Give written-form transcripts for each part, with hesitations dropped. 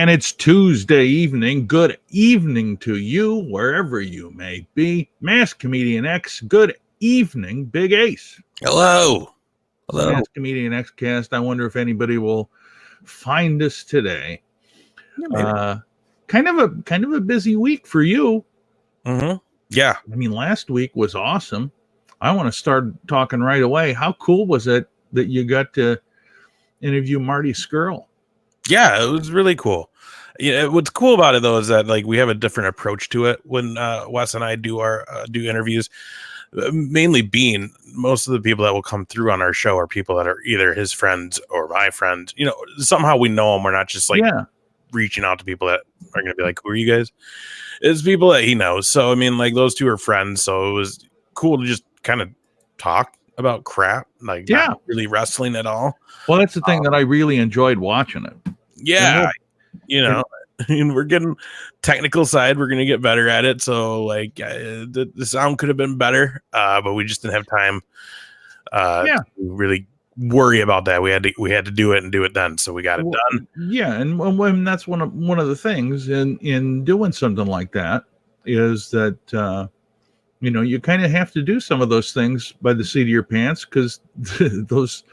And it's Tuesday evening. Good evening to you, wherever you may be. Masked Comedian X, good evening, Big Ace. Hello. Hello. Masked Comedian X cast. I wonder if anybody will find us today. Yeah, kind of a busy week for you. Mm-hmm. Yeah. I mean, last week was awesome. I want to start talking right away. How cool was it that you got to interview Marty Scurll? Yeah, it was really cool. Yeah, what's cool about it though is that like we have a different approach to it when Wes and I do our do interviews. Mainly being most of the people that will come through on our show are people that are either his friends or my friends. You know, somehow we know them. We're not just like reaching out to people that are going to be like, "Who are you guys?" It's people that he knows. So I mean, like those two are friends. So it was cool to just kind of talk about crap, like not really wrestling at all. Well, that's the thing that I really enjoyed watching it. Yeah, you know, and we're getting technical side. We're going to get better at it. So like the sound could have been better, but we just didn't have time to really worry about that. We had to do it and do it then. So we got it done. Yeah, and when that's one of the things in doing something like that is that you know, you kind of have to do some of those things by the seat of your pants because those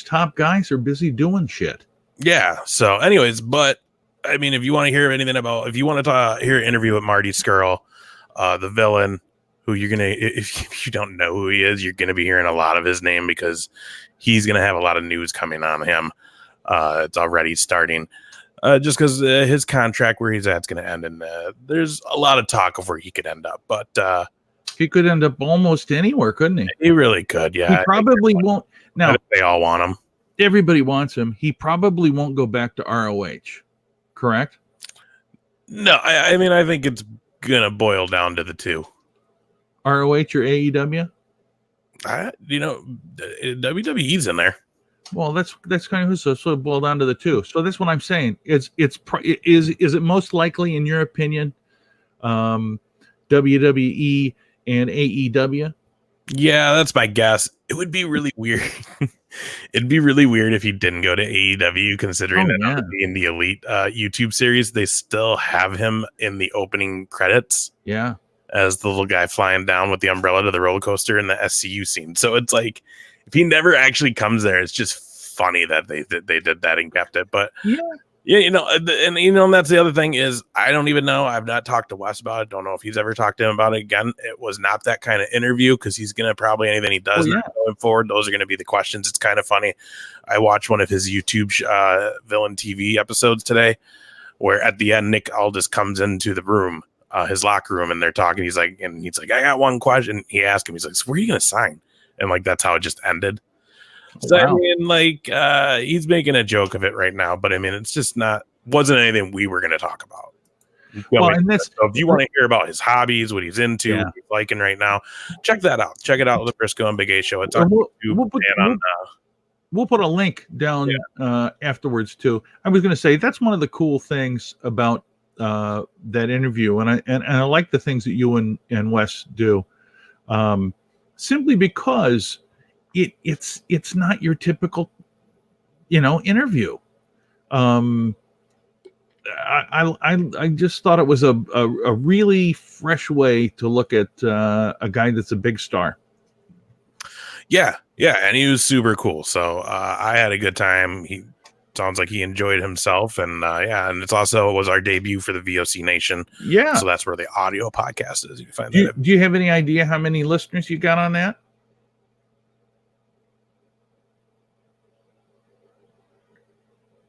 top guys are busy doing shit. Yeah. So, anyways, but I mean, if you want to hear anything about, if you want to hear an interview with Marty Scurll, the villain, who you're gonna, if you don't know who he is, you're gonna be hearing a lot of his name because he's gonna have a lot of news coming on him. It's already starting. Just because his contract where he's at is going to end, and there's a lot of talk of where he could end up. But he could end up almost anywhere, couldn't he? He really could, yeah. He probably won't. Now they all want him. Everybody wants him. He probably won't go back to ROH, correct? No, I mean, I think it's going to boil down to the two. ROH or AEW? You know, WWE's in there. Well, that's kind of who. So it boiled down to the two. So that's what I'm saying. Is it most likely, in your opinion, WWE and AEW? Yeah, that's my guess. It would be really weird. It'd be really weird if he didn't go to AEW, considering that in the Elite YouTube series, they still have him in the opening credits. Yeah, as the little guy flying down with the umbrella to the roller coaster in the SCU scene. So it's like, if he never actually comes there, it's just funny that they did that and kept it. But yeah, you know, and you know, and that's the other thing is I don't even know. I've not talked to Wes about it. Don't know if he's ever talked to him about it again. It was not that kind of interview because he's gonna probably anything he does going forward, those are gonna be the questions. It's kind of funny. I watched one of his YouTube villain TV episodes today, where at the end Nick Aldis comes into the room, his locker room, and they're talking. He's like, I got one question. He asked him, he's like, so where are you gonna sign? And like that's how it just ended. So I mean, like he's making a joke of it right now, but I mean, it's just wasn't anything we were going to talk about. Well, and so if you want to hear about his hobbies, what he's into, what he's liking right now, check that out. Check it out, the Briscoe and Big A Show. It's on YouTube. We'll put a link down afterwards too. I was going to say that's one of the cool things about that interview, and I like the things that you and Wes do, simply because it's not your typical, you know, interview. I just thought it was a really fresh way to look at a guy that's a big star. Yeah, and he was super cool. So I had a good time. He sounds like he enjoyed himself, and and it was our debut for the VOC Nation. Yeah, so that's where the audio podcast is. You can find that. Do you have any idea how many listeners you got on that?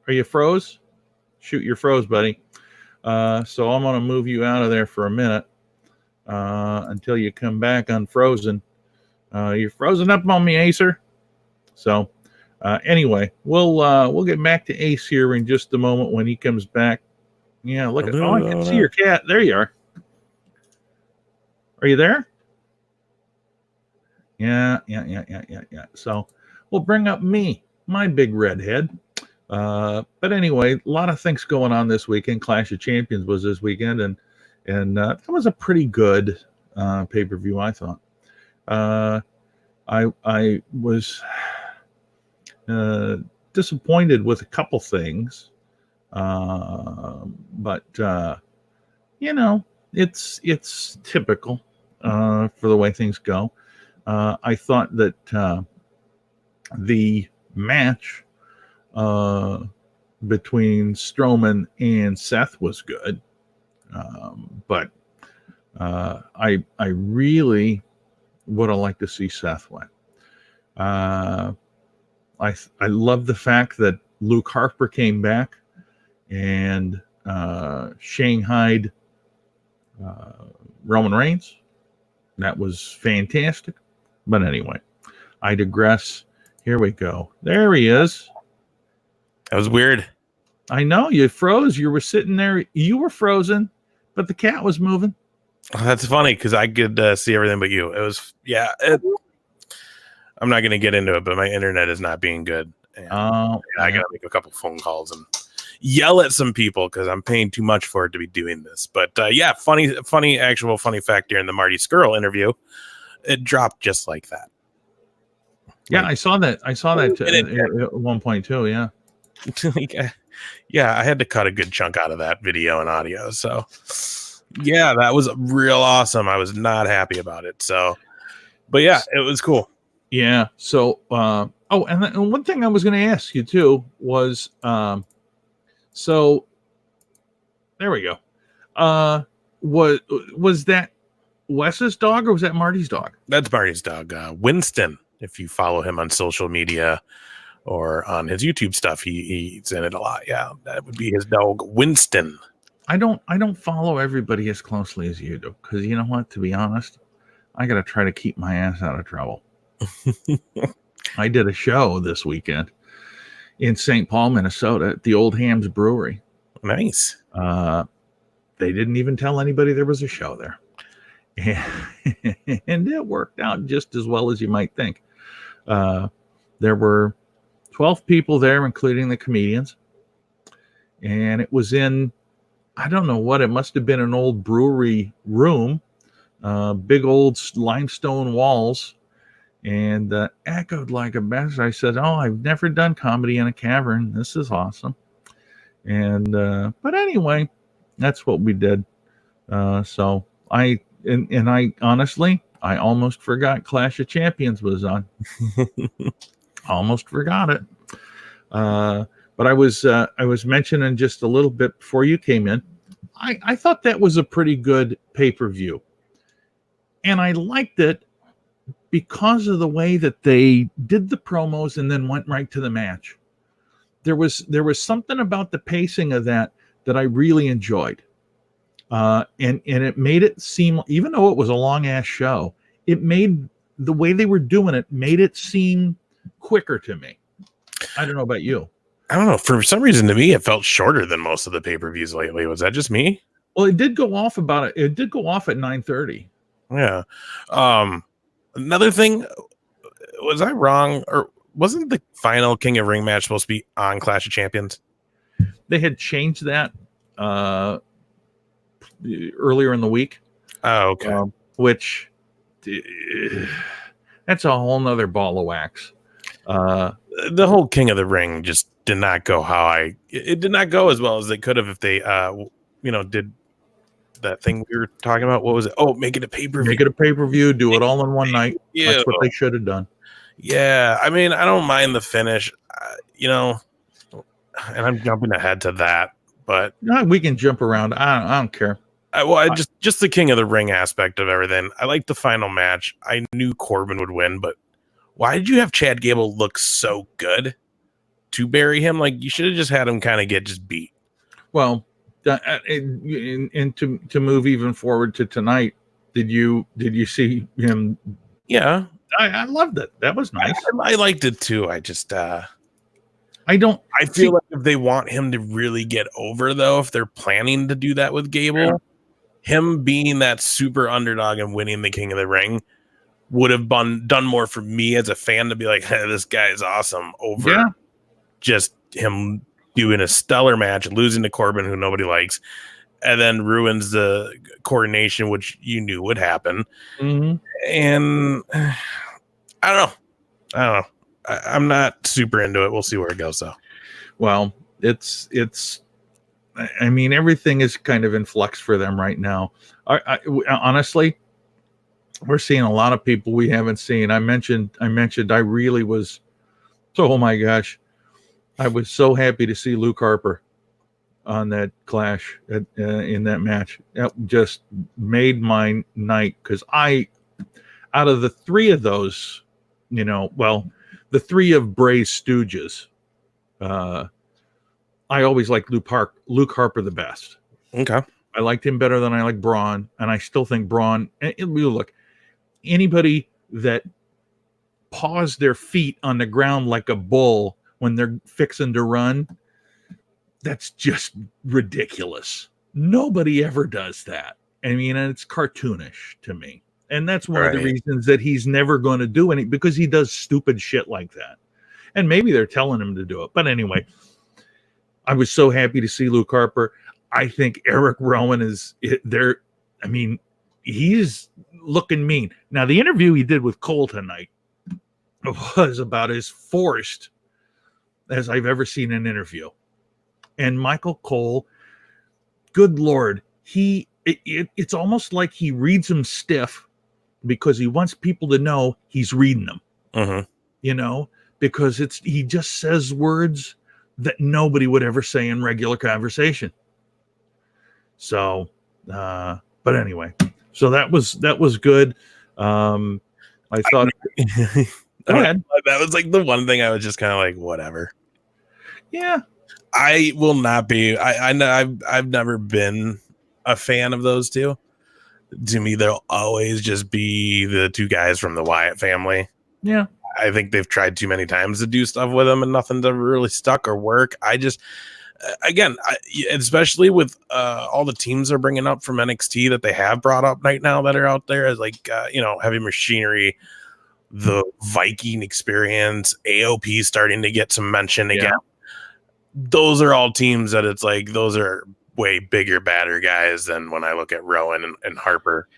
Are you froze? Shoot, you're froze, buddy. So I'm going to move you out of there for a minute until you come back unfrozen. You're frozen up on me, Acer. So anyway, we'll get back to Ace here in just a moment when he comes back. Yeah, look at I can see your cat. There you are. Are you there? Yeah. So we'll bring up me, my big redhead. But anyway, a lot of things going on this weekend. Clash of Champions was this weekend, and that was a pretty good pay-per-view, I thought. I was disappointed with a couple things. But it's typical for the way things go. I thought that the match between Strowman and Seth was good, but I really would have liked to see Seth win. I love the fact that Luke Harper came back and shanghaied Roman Reigns. That was fantastic. But anyway, I digress. Here we go. There he is. That was weird. I know you froze. You were sitting there. You were frozen, but the cat was moving. That's funny because I could see everything but you. It was, I'm not going to get into it, but my internet is not being good. And I got to make a couple phone calls and yell at some people because I'm paying too much for it to be doing this. But funny fact here in the Marty Scurll interview, it dropped just like that. Yeah, I saw that. I saw that at one point too. Yeah. I had to cut a good chunk out of that video and audio. So yeah, that was real awesome. I was not happy about it. So, but yeah, it was cool. Yeah. So, and one thing I was going to ask you too was, so there we go. Was that Wes's dog or was that Marty's dog? That's Marty's dog, Winston. If you follow him on social media or on his YouTube stuff, he's in it a lot. Yeah, that would be his dog, Winston. I don't follow everybody as closely as you do because you know what? To be honest, I got to try to keep my ass out of trouble. I did a show this weekend in St. Paul, Minnesota, at the Old Hams Brewery. Nice. They didn't even tell anybody there was a show there. And it worked out just as well as you might think. There were 12 people there, including the comedians. And it was in, I don't know what, it must have been an old brewery room, big old limestone walls, and echoed like a bass. I said, I've never done comedy in a cavern. This is awesome. And, but anyway, that's what we did. So I honestly, I almost forgot Clash of Champions was on. Almost forgot it. But I was mentioning just a little bit before you came in. I thought that was a pretty good pay-per-view. And I liked it because of the way that they did the promos and then went right to the match. There was something about the pacing of that I really enjoyed. And it made it seem, even though it was a long ass show, it made the way they were doing it made it seem quicker to me. I don't know about you. I don't know. For some reason, to me, it felt shorter than most of the pay-per-views lately. Was that just me? Well, it did go off It did go off at 9:30. Yeah. Another thing, was I wrong, or wasn't the final King of Ring match supposed to be on Clash of Champions? They had changed that earlier in the week. Oh, okay. Which that's a whole nother ball of wax. The whole King of the Ring just did not go it did not go as well as they could have if they did that thing we were talking about. What was it? Oh, make it a pay-per-view. Make it a pay-per-view, do it all in one night. Yeah. That's what they should have done. Yeah, I mean, I don't mind the finish, and I'm jumping ahead to that, but we can jump around. I don't care. Just the King of the Ring aspect of everything. I like the final match. I knew Corbin would win, but why did you have Chad Gable look so good to bury him? Like, you should have just had him kind of get just beat. Well, and to move even forward to tonight, did you see him? Yeah, I loved it. That was nice. I liked it too. I just I like feel if they want him to really get over, though, if they're planning to do that with Gable, him being that super underdog and winning the King of the Ring would have done more for me as a fan to be like, hey, this guy is awesome, over just him doing a stellar match, losing to Corbin, who nobody likes, and then ruins the coordination, which you knew would happen. Mm-hmm. And I don't know. I'm not super into it. We'll see where it goes, though. Well, it's I mean, everything is kind of in flux for them right now. Honestly, we're seeing a lot of people we haven't seen. I mentioned I really was, oh my gosh, I was so happy to see Luke Harper on that Clash in that match. That just made my night, because out of the three of those, the three of Bray's stooges, I always liked Luke Harper the best. Okay. I liked him better than I like Braun, and I still think Braun. And look, anybody that paws their feet on the ground like a bull when they're fixing to run, that's just ridiculous. Nobody ever does that. I mean, and it's cartoonish to me. And that's one of the reasons that he's never going to do any, because he does stupid shit like that. And maybe they're telling him to do it. But anyway, I was so happy to see Luke Harper. I think Eric Rowan is there. I mean, he's looking mean. Now, the interview he did with Cole tonight was about as forced as I've ever seen an interview. And Michael Cole, good Lord, it's almost like he reads them stiff because he wants people to know he's reading them. Uh-huh. Because he just says words that nobody would ever say in regular conversation. So, but anyway, so that was good. I thought go ahead. That was like the one thing I was just kind of like, whatever. Yeah. I will not be. I've never been a fan of those two. To me, they'll always just be the two guys from the Wyatt family. Yeah. I think they've tried too many times to do stuff with them and nothing's ever really stuck or work. I just, again, especially with all the teams they're bringing up from NXT that they have brought up right now that are out there, as like, Heavy Machinery, the Viking Experience, AOP starting to get some mention again. Those are all teams that it's like, those are way bigger, badder guys than when I look at Rowan and Harper.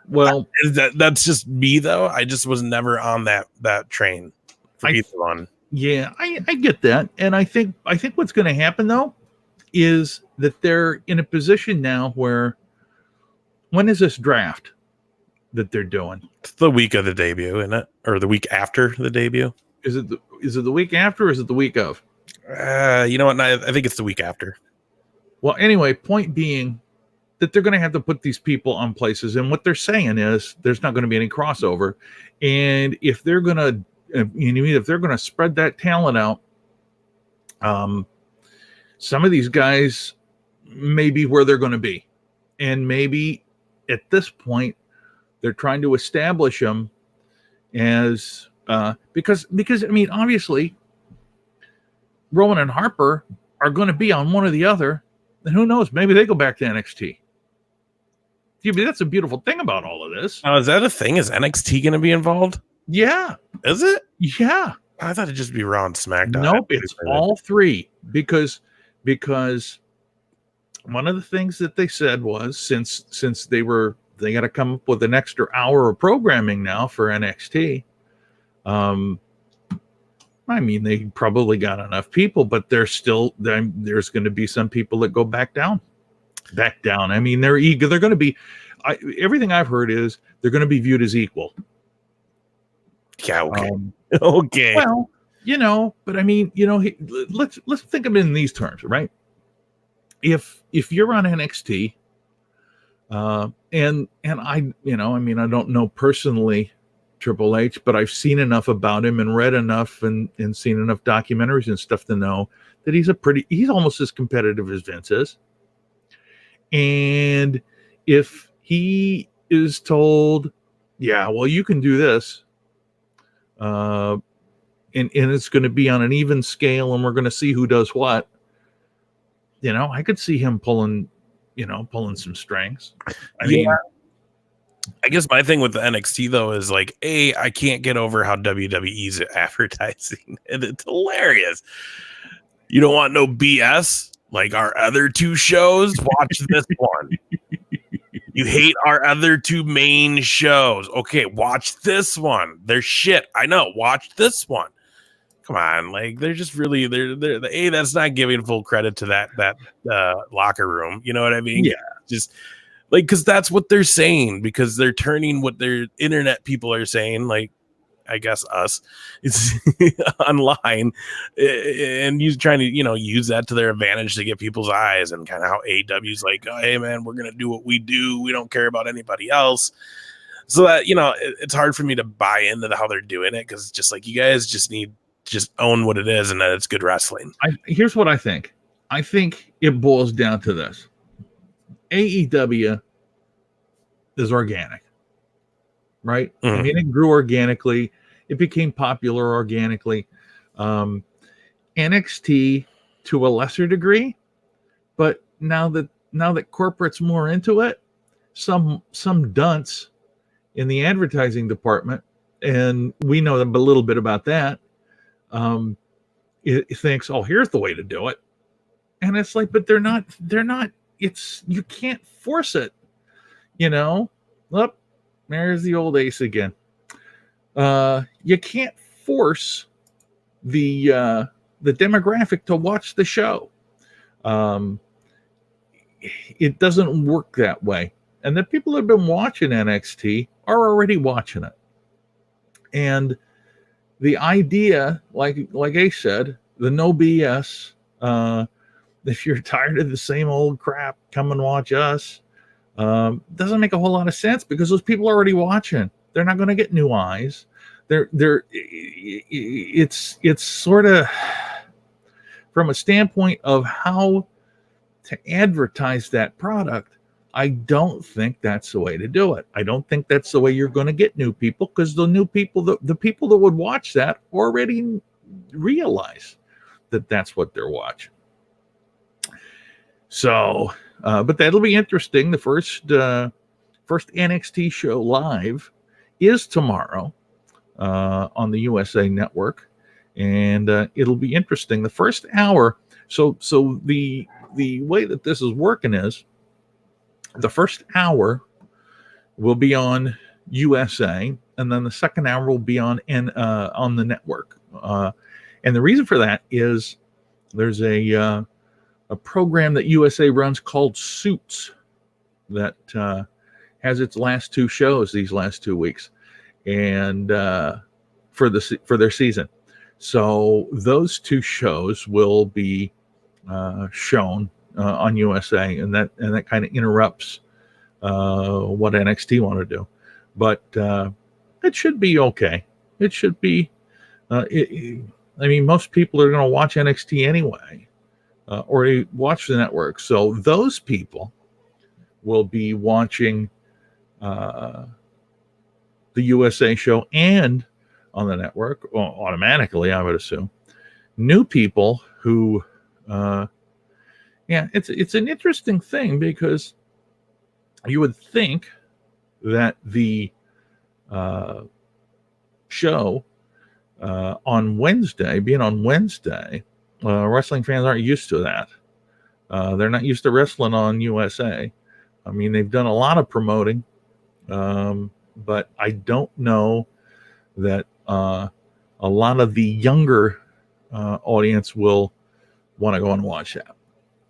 Well, that's just me though. I just was never on that train for either one. Yeah, I get that. And I think what's going to happen though is that they're in a position now where, when is this draft that they're doing? It's the week of the debut, isn't it? Or the week after the debut? Is it the week after, or is it the week of? You know what? I think it's the week after. Well, anyway, point being that they're going to have to put these people on places, and what they're saying is there's not going to be any crossover. And if they're going to spread that talent out, some of these guys may be where they're going to be, and maybe at this point they're trying to establish them as because I mean, obviously Rowan and Harper are going to be on one or the other, and who knows, maybe they go back to NXT. Yeah, but that's a beautiful thing about all of this. Is that a thing? Is NXT going to be involved? Yeah. Is it? Yeah. I thought it'd just be Raw and SmackDown. Nope, it's all three, because one of the things that they said was since they got to come up with an extra hour of programming now for NXT. I mean, they probably got enough people, but there's going to be some people that go back down. I mean, they're eager. They're going to be. Everything I've heard is they're going to be viewed as equal. Yeah. Okay. Okay. Well, but I mean, let's think of it in these terms, right? If you're on NXT, and I mean, I don't know personally Triple H, but I've seen enough about him and read enough and seen enough documentaries and stuff to know that he's almost as competitive as Vince is. And if he is told, yeah, well, you can do this, and it's going to be on an even scale, and we're going to see who does what, I could see him pulling some strings. I mean, I guess my thing with the NXT though is like, I can't get over how WWE's advertising, and it's hilarious. You don't want no BS like our other two shows? Watch this one. You hate our other two main shows. Okay, watch this one. They're shit. I know. Watch this one. come on, like they're just really they're that's not giving full credit to that locker room. You know what I mean? Yeah. Just like, because that's what they're saying, because they're turning what their internet people are saying, like I guess us, it's online, and trying to use that to their advantage to get people's eyes, and kind of how AEW's like, oh, hey man, we're gonna do what we do, we don't care about anybody else. So that it's hard for me to buy into how they're doing it, because it's just like, you guys just own what it is, and that it's good wrestling. Here's what I think. I think it boils down to this. AEW is organic, right? Mm-hmm. I mean, it grew organically. It became popular organically. NXT to a lesser degree, but now that corporate's more into it, some dunce in the advertising department, and we know a little bit about that, it thinks, oh, here's the way to do it. And it's like, but they're not, you can't force it, Oh, there's the old ace again. You can't force the demographic to watch the show. It doesn't work that way. And the people that have been watching NXT are already watching it. And the idea, like Ace said, the no BS, if you're tired of the same old crap, come and watch us. Doesn't make a whole lot of sense, because those people are already watching. They're not going to get new eyes. It's sort of, from a standpoint of how to advertise that product, I don't think that's the way to do it. I don't think that's the way you're going to get new people, because the new people, the people that would watch that already realize that that's what they're watching. So, but that'll be interesting. The first NXT show live is tomorrow on the USA Network, and it'll be interesting. The first hour. So the way that this is working is, the first hour will be on USA, and then the second hour will be on the network. And the reason for that is there's a program that USA runs called Suits that has its last two shows these last 2 weeks, and for their season. So those two shows will be shown on USA, and that kind of interrupts what NXT want to do, but it should be okay. It should be. I mean, most people are going to watch NXT anyway, or they watch the network, so those people will be watching the USA show and on the network automatically, I would assume. New people who it's an interesting thing, because you would think that the show on Wednesday, being on Wednesday, wrestling fans aren't used to that. They're not used to wrestling on USA. I mean, they've done a lot of promoting, but I don't know that a lot of the younger audience will want to go and watch that.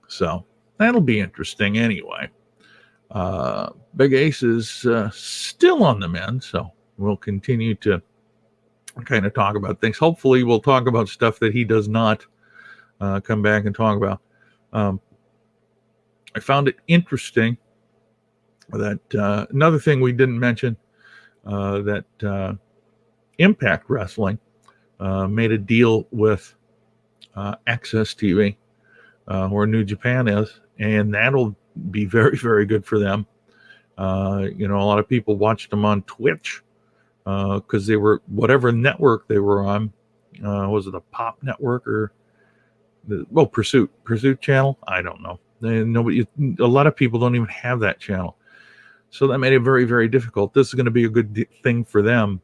So that'll be interesting anyway. Big Ace is still on the mend, so we'll continue to kind of talk about things. Hopefully we'll talk about stuff that he does not come back and talk about. I found it interesting that another thing we didn't mention, that Impact Wrestling made a deal with Access TV, where New Japan is, and that'll be very, very good for them. A lot of people watched them on Twitch because they were, whatever network they were on, was it a Pop network or Pursuit channel? I don't know. A lot of people don't even have that channel, so that made it very, very difficult. This is going to be a good thing for them.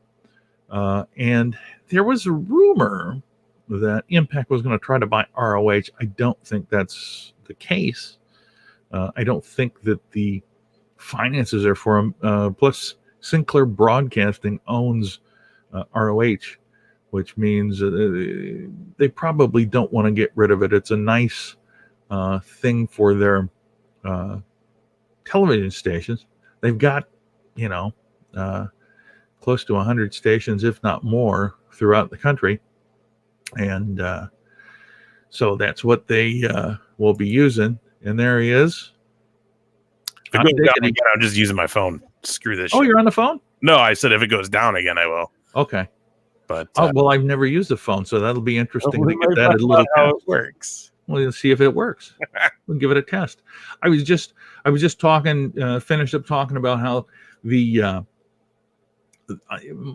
And there was a rumor that Impact was going to try to buy ROH. I don't think that's the case. I don't think that the finances are for them. Plus, Sinclair Broadcasting owns ROH. which means they probably don't want to get rid of it. It's a nice thing for their television stations. They've got, close to 100 stations, if not more, throughout the country. And so that's what they will be using. And there he is. If it goes down again, I'm just using my phone. Screw this shit. Oh, you're on the phone? No, I said if it goes down again, I will. Okay. But well, I've never used a phone, so that'll be interesting to get that a little how it works. We'll see if it works. We'll give it a test. I was just talking, finished up talking about how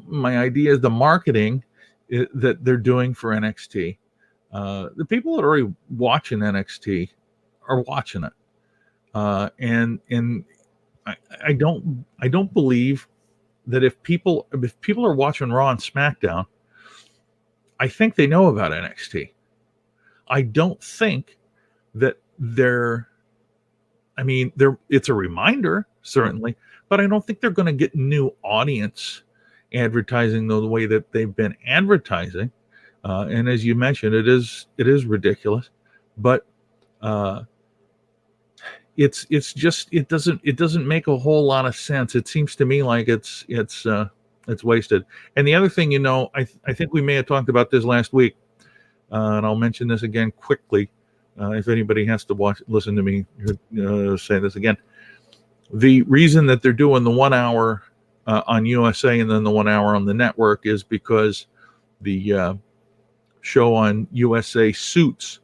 my idea is the marketing that they're doing for NXT. The people that are already watching NXT are watching it, and I don't believe that if people are watching Raw and SmackDown, I think they know about NXT. I don't think that it's a reminder, certainly, but I don't think they're going to get new audience advertising the way that they've been advertising. And as you mentioned, it is ridiculous, but it's just it doesn't make a whole lot of sense. It seems to me like it's wasted. And the other thing, I think we may have talked about this last week, and I'll mention this again quickly. If anybody has to listen to me say this again, the reason that they're doing the 1 hour on USA and then the 1 hour on the network is because the show on USA, Suits,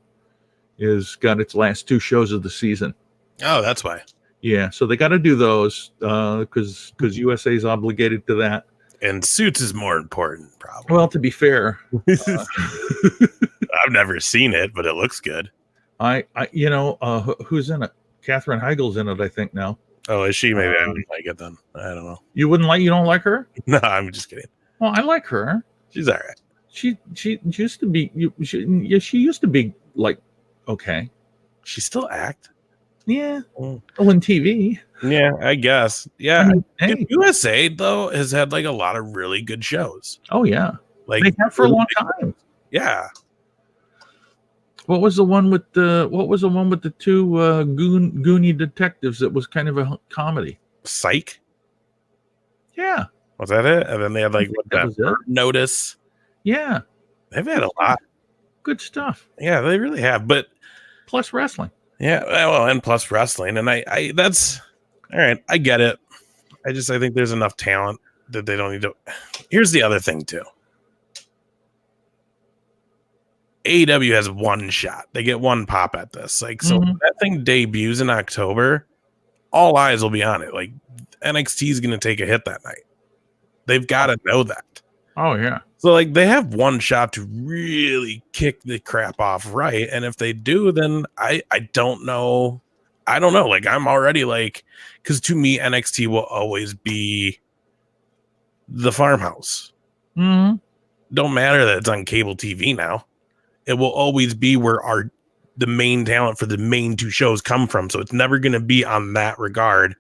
is got its last 2 shows of the season. Oh, that's why. Yeah, so they got to do those because USA is obligated to that. And Suits is more important, probably. Well, to be fair, I've never seen it, but it looks good. Who's in it? Katherine Heigl's in it, I think now. Oh, is she? Maybe I wouldn't like it then. I don't know. You don't like her? No, I'm just kidding. Well, I like her. She's all right. She used to be. She used to be like okay. She still act. Yeah. Oh, in TV. Yeah, I guess. Yeah. Hey. USA though has had like a lot of really good shows. Oh yeah. Like they have for a long time. Yeah. What was the one with the 2 goony detectives that was kind of a comedy? Psych? Yeah. Was that it? And then they had like Notice. Yeah. They've had a lot. Good stuff. Yeah, they really have. But plus wrestling. Yeah, well, and plus wrestling. And I that's all right. I get it. I think there's enough talent that they don't need to. Here's the other thing too. AEW has one shot. They get one pop at this. Like, so when that thing debuts in October, all eyes will be on it. Like, NXT is going to take a hit that night. They've got to know that. Oh, yeah. So, like, they have one shot to really kick the crap off right. And if they do, then I don't know. I don't know. Like, I'm already like, because to me, NXT will always be the farmhouse. Mm-hmm. Don't matter that it's on cable TV now. It will always be where the main talent for the main 2 shows come from. So it's never going to be on that regard.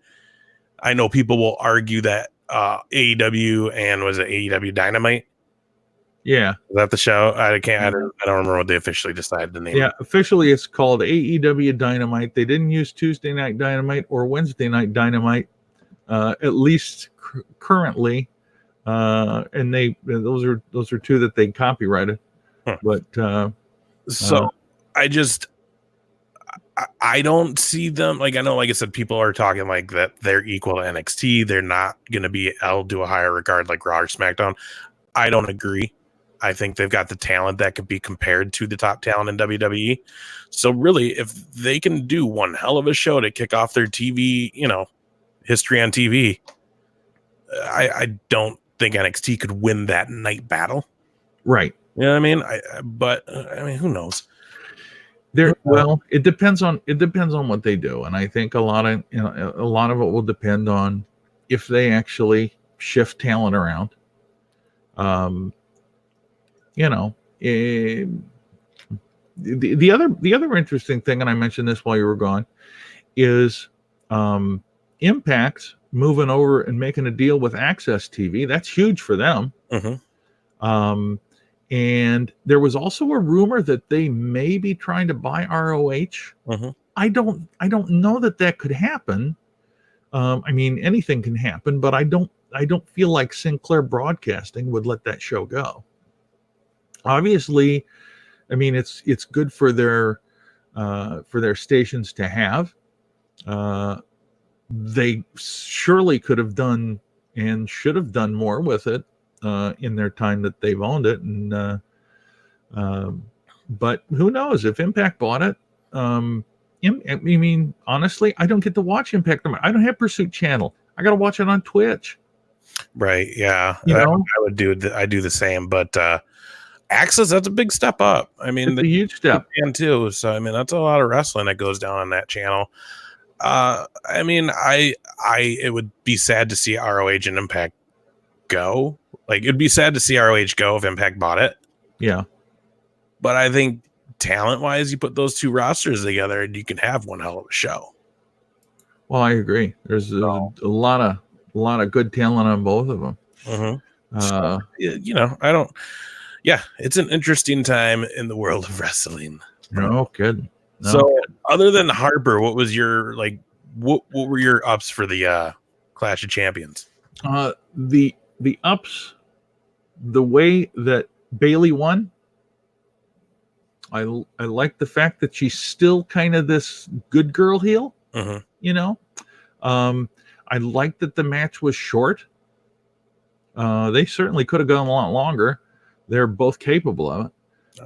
I know people will argue that AEW and was it AEW Dynamite? Yeah. Is that the show? I don't remember what they officially decided the name. Yeah, officially it's called AEW Dynamite. They didn't use Tuesday Night Dynamite or Wednesday Night Dynamite, at least currently. And those are 2 that they copyrighted. Huh. But I don't see them. Like, I know, like I said, people are talking like that they're equal to NXT. They're not going to be held to a higher regard like Raw or SmackDown. I don't agree. I think they've got the talent that could be compared to the top talent in WWE. So really, if they can do one hell of a show to kick off their TV, history on TV, I don't think NXT could win that night battle. Right. You know what I mean? But who knows? Well, it depends on what they do, and I think a lot of it will depend on if they actually shift talent around. The other interesting thing, and I mentioned this while you were gone, is Impact moving over and making a deal with Access TV. That's huge for them. Mm-hmm. And there was also a rumor that they may be trying to buy ROH. I don't know that could happen. I mean, anything can happen, but I don't feel like Sinclair Broadcasting would let that show go. Obviously, I mean, it's good for their stations to have. They surely could have done and should have done more with it in their time that they've owned it. And but who knows if Impact bought it? I mean, honestly, I don't get to watch Impact. I don't have Pursuit Channel. I got to watch it on Twitch. Right. Yeah. I do the same, but Access, that's a big step up. I mean, it's a huge step. And too. So I mean, that's a lot of wrestling that goes down on that channel. I mean, it would be sad to see ROH and Impact go. Like, it'd be sad to see ROH go if Impact bought it. Yeah. But I think talent-wise, you put those two rosters together and you can have one hell of a show. Well, I agree. There's a lot of good talent on both of them. It's an interesting time in the world of wrestling. No kidding. So, other than Harper, what was your what were your ups for the Clash of Champions? The ups, the way that Bayley won. I like the fact that she's still kind of this good girl heel. You know, I like that the match was short. They certainly could have gone a lot longer. They're both capable of it.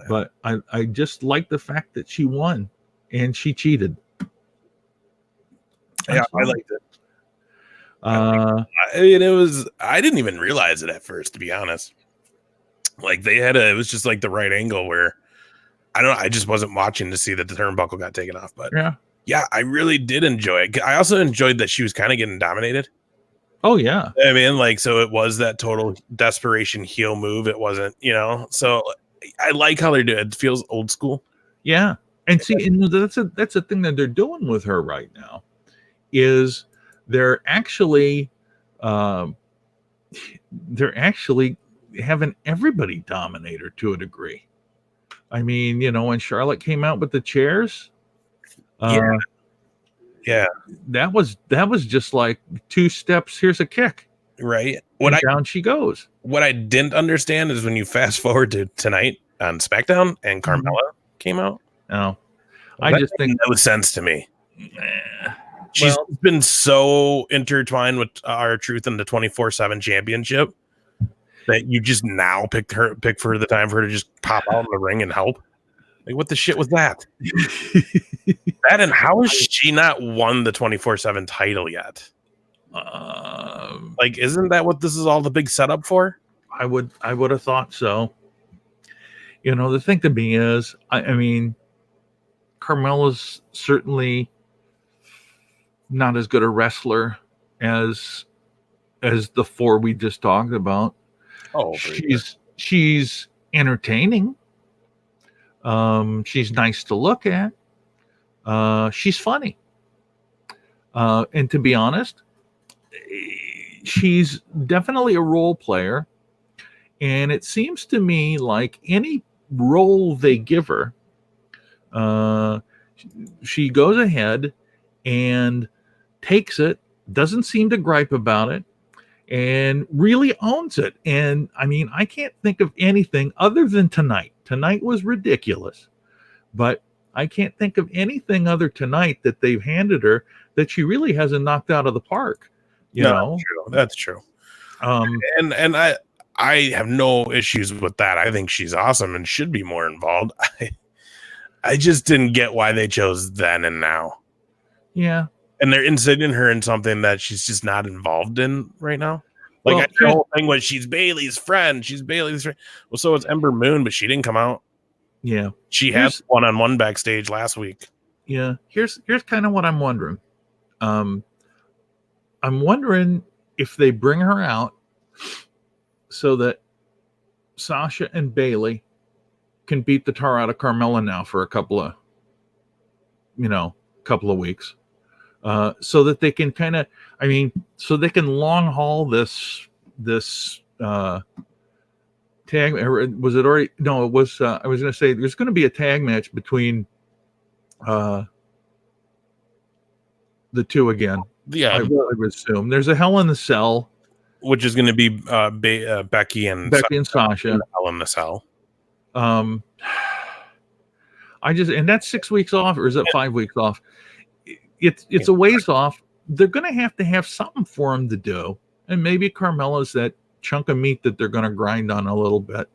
But I just like the fact that she won and she cheated. Yeah, I liked it. I mean, I didn't even realize it at first, to be honest. Like, it was just like the right angle where, I don't know, I just wasn't watching to see that the turnbuckle got taken off. But yeah, I really did enjoy it. I also enjoyed that she was kind of getting dominated. Oh, yeah. I mean, so it was that total desperation heel move. It wasn't, so I like how they're doing it. It feels old school. Yeah. And see, and that's a thing that they're doing with her right now is they're actually having everybody dominate her to a degree. I mean, when Charlotte came out with the chairs, that was just like 2 steps. Here's a kick, right? Down she goes. What I didn't understand is when you fast forward to tonight on SmackDown and Carmella came out. No, I just think that makes sense to me. She's been so intertwined with our Truth in the 24/7 championship that you just now pick for the time for her to just pop out in the ring and help. Like, what the shit was that? That, and how has she not won the 24/7 title yet? Isn't that what this is all the big setup for? I would have thought so. The thing to me is, I mean, Carmella's certainly not as good a wrestler as the 4 we just talked about. Oh, she's entertaining. She's nice to look at. She's funny. And to be honest, she's definitely a role player. And it seems to me like any role they give her, she goes ahead and takes it, doesn't seem to gripe about it, and really owns it. And I mean, I can't think of anything other than tonight. Tonight was ridiculous, but I can't think of anything other tonight that they've handed her that she really hasn't knocked out of the park. You know, that's true. And I have no issues with that. I think she's awesome and should be more involved. I just didn't get why they chose then and now. Yeah. And they're inserting her in something that she's just not involved in right now. Like, the whole thing was she's Bayley's friend. She's Bayley's friend. Well, so it's Ember Moon, but she didn't come out. Yeah. She had one-on-one backstage last week. Yeah. Here's kind of what I'm wondering. I'm wondering if they bring her out so that Sasha and Bayley can beat the tar out of Carmella now for a couple of weeks. So that they can so they can long haul this tag, or was it already? No, it was. I was going to say there's going to be a tag match between the two again. Yeah, I would assume there's a Hell in the Cell, which is going to be Becky and Sasha. Hell in the Cell. And that's 6 weeks off, or is it 5 weeks off? It's a ways off. They're going to have something for them to do, and maybe Carmella's that chunk of meat that they're going to grind on a little bit.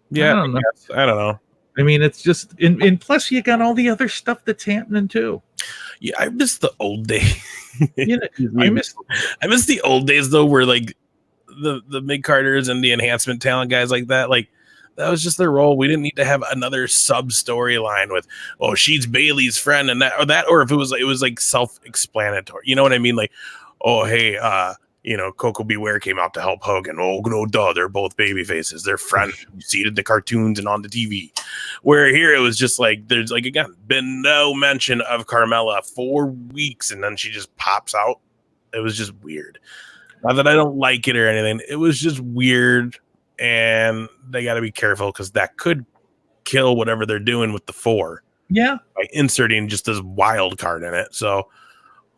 Yeah, I don't know. I mean, it's just, and plus you got all the other stuff that's happening too. Yeah, I miss the old days. I miss the old days though, where like the mid Carters and the enhancement talent guys like that, like that was just their role. We didn't need to have another sub storyline with, oh, she's Bailey's friend and that, or if it was like self-explanatory. You know what I mean? Like, oh, hey, Coco Beware came out to help Hogan. Oh, no, duh, they're both baby faces. They're friends. You see it in the cartoons and on the TV. Where here it was just like, there's like, again, been no mention of Carmella for weeks, and then she just pops out. It was just weird. Not that I don't like it or anything. It was just weird, and they got to be careful because that could kill whatever they're doing with the 4. Yeah. By inserting just this wild card in it. So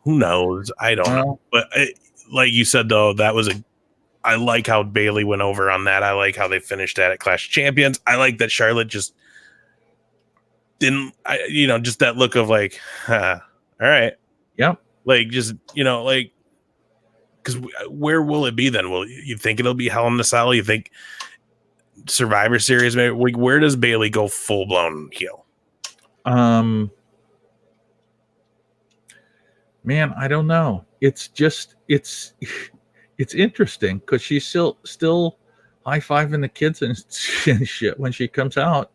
who knows? I don't know. But like you said, though, I like how Bailey went over on that. I like how they finished that at Clash of Champions. I like that Charlotte just didn't, just that look of like, all right. Yep. Like, just, like, because where will it be then? Will you think it'll be Hell in the Cell? You think Survivor Series? Maybe? Like, where does Bailey go full blown heel? Man, I don't know. It's just it's interesting because she's still high-fiving the kids and shit when she comes out,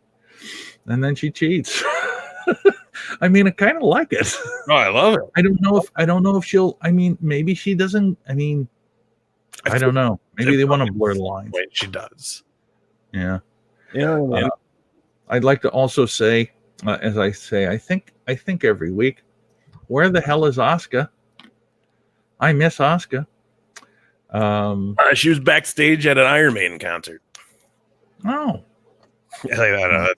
and then she cheats. I mean, I kind of like it. Oh, I love it. I don't know if she'll. I mean, maybe she doesn't. I mean, I don't know. Maybe they want to blur the lines. Wait, she does. Yeah. Yeah. I'd like to also say, as I say, I think every week, where the hell is Asuka? I miss Asuka. She was backstage at an Iron Maiden concert. Oh.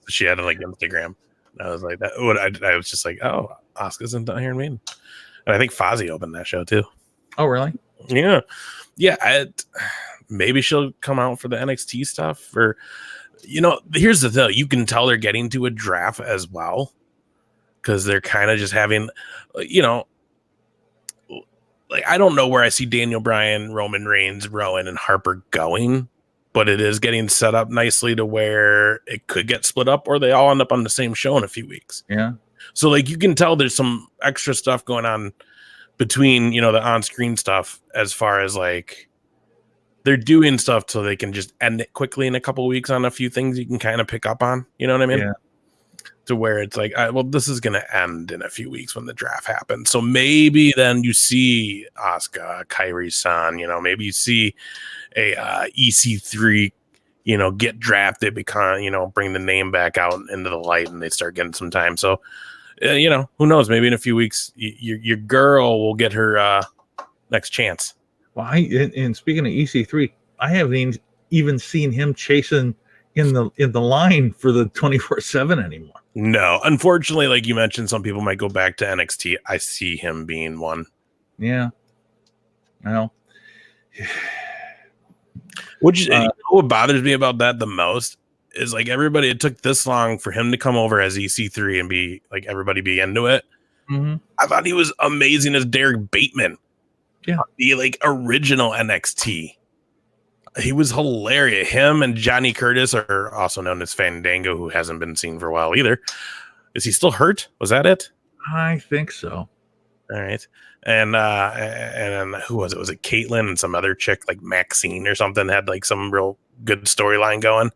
She had like Instagram. I was like that. I was just like, oh, Asuka's in Iron Maiden, and I think Fozzy opened that show too. Oh, really? Yeah. Maybe she'll come out for the NXT stuff, or here's the thing: you can tell they're getting to a draft as well because they're kind of just having, like, I don't know where I see Daniel Bryan, Roman Reigns, Rowan, and Harper going. But it is getting set up nicely to where it could get split up, or they all end up on the same show in a few weeks. Yeah. So like you can tell there's some extra stuff going on between, the on-screen stuff, as far as like they're doing stuff so they can just end it quickly in a couple of weeks on a few things you can kind of pick up on. You know what I mean? Yeah. To where it's like, this is going to end in a few weeks when the draft happens. So maybe then you see Asuka, Kairi-san, maybe you see a EC3, get drafted, because, bring the name back out into the light, and they start getting some time. So, who knows? Maybe in a few weeks, your girl will get her next chance. Well, and speaking of EC3, I haven't even seen him chasing in the line for the 24/7 anymore. No, unfortunately, like you mentioned, some people might go back to NXT. I see him being one. Yeah. Well. What bothers me about that the most is like it took this long for him to come over as EC3 and be like everybody be into it. Mm-hmm. I thought he was amazing as Derek Bateman. Yeah. The like original NXT. He was hilarious. Him and Johnny Curtis, are also known as Fandango, who hasn't been seen for a while either. Is he still hurt? Was that it? I think so. All right. And who was it? Was it Caitlyn and some other chick like Maxine or something had like some real good storyline going?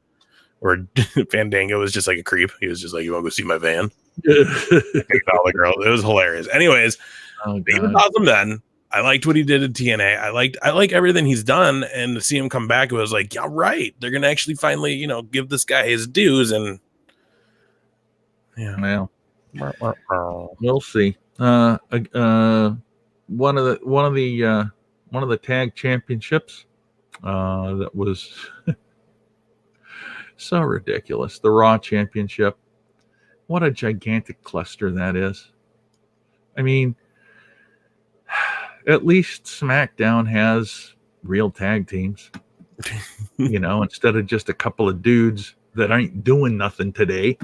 Or Fandango was just like a creep. He was just like, you want to go see my van? All the girls. It was hilarious. Anyways, he was awesome then. I liked what he did at TNA. I like everything he's done, and to see him come back, it was like, yeah, right. They're gonna actually finally, give this guy his dues, and yeah, well, we'll see. One of the tag championships that was So ridiculous. The Raw Championship. What a gigantic cluster that is. I mean, at least SmackDown has real tag teams, instead of just a couple of dudes that ain't doing nothing today.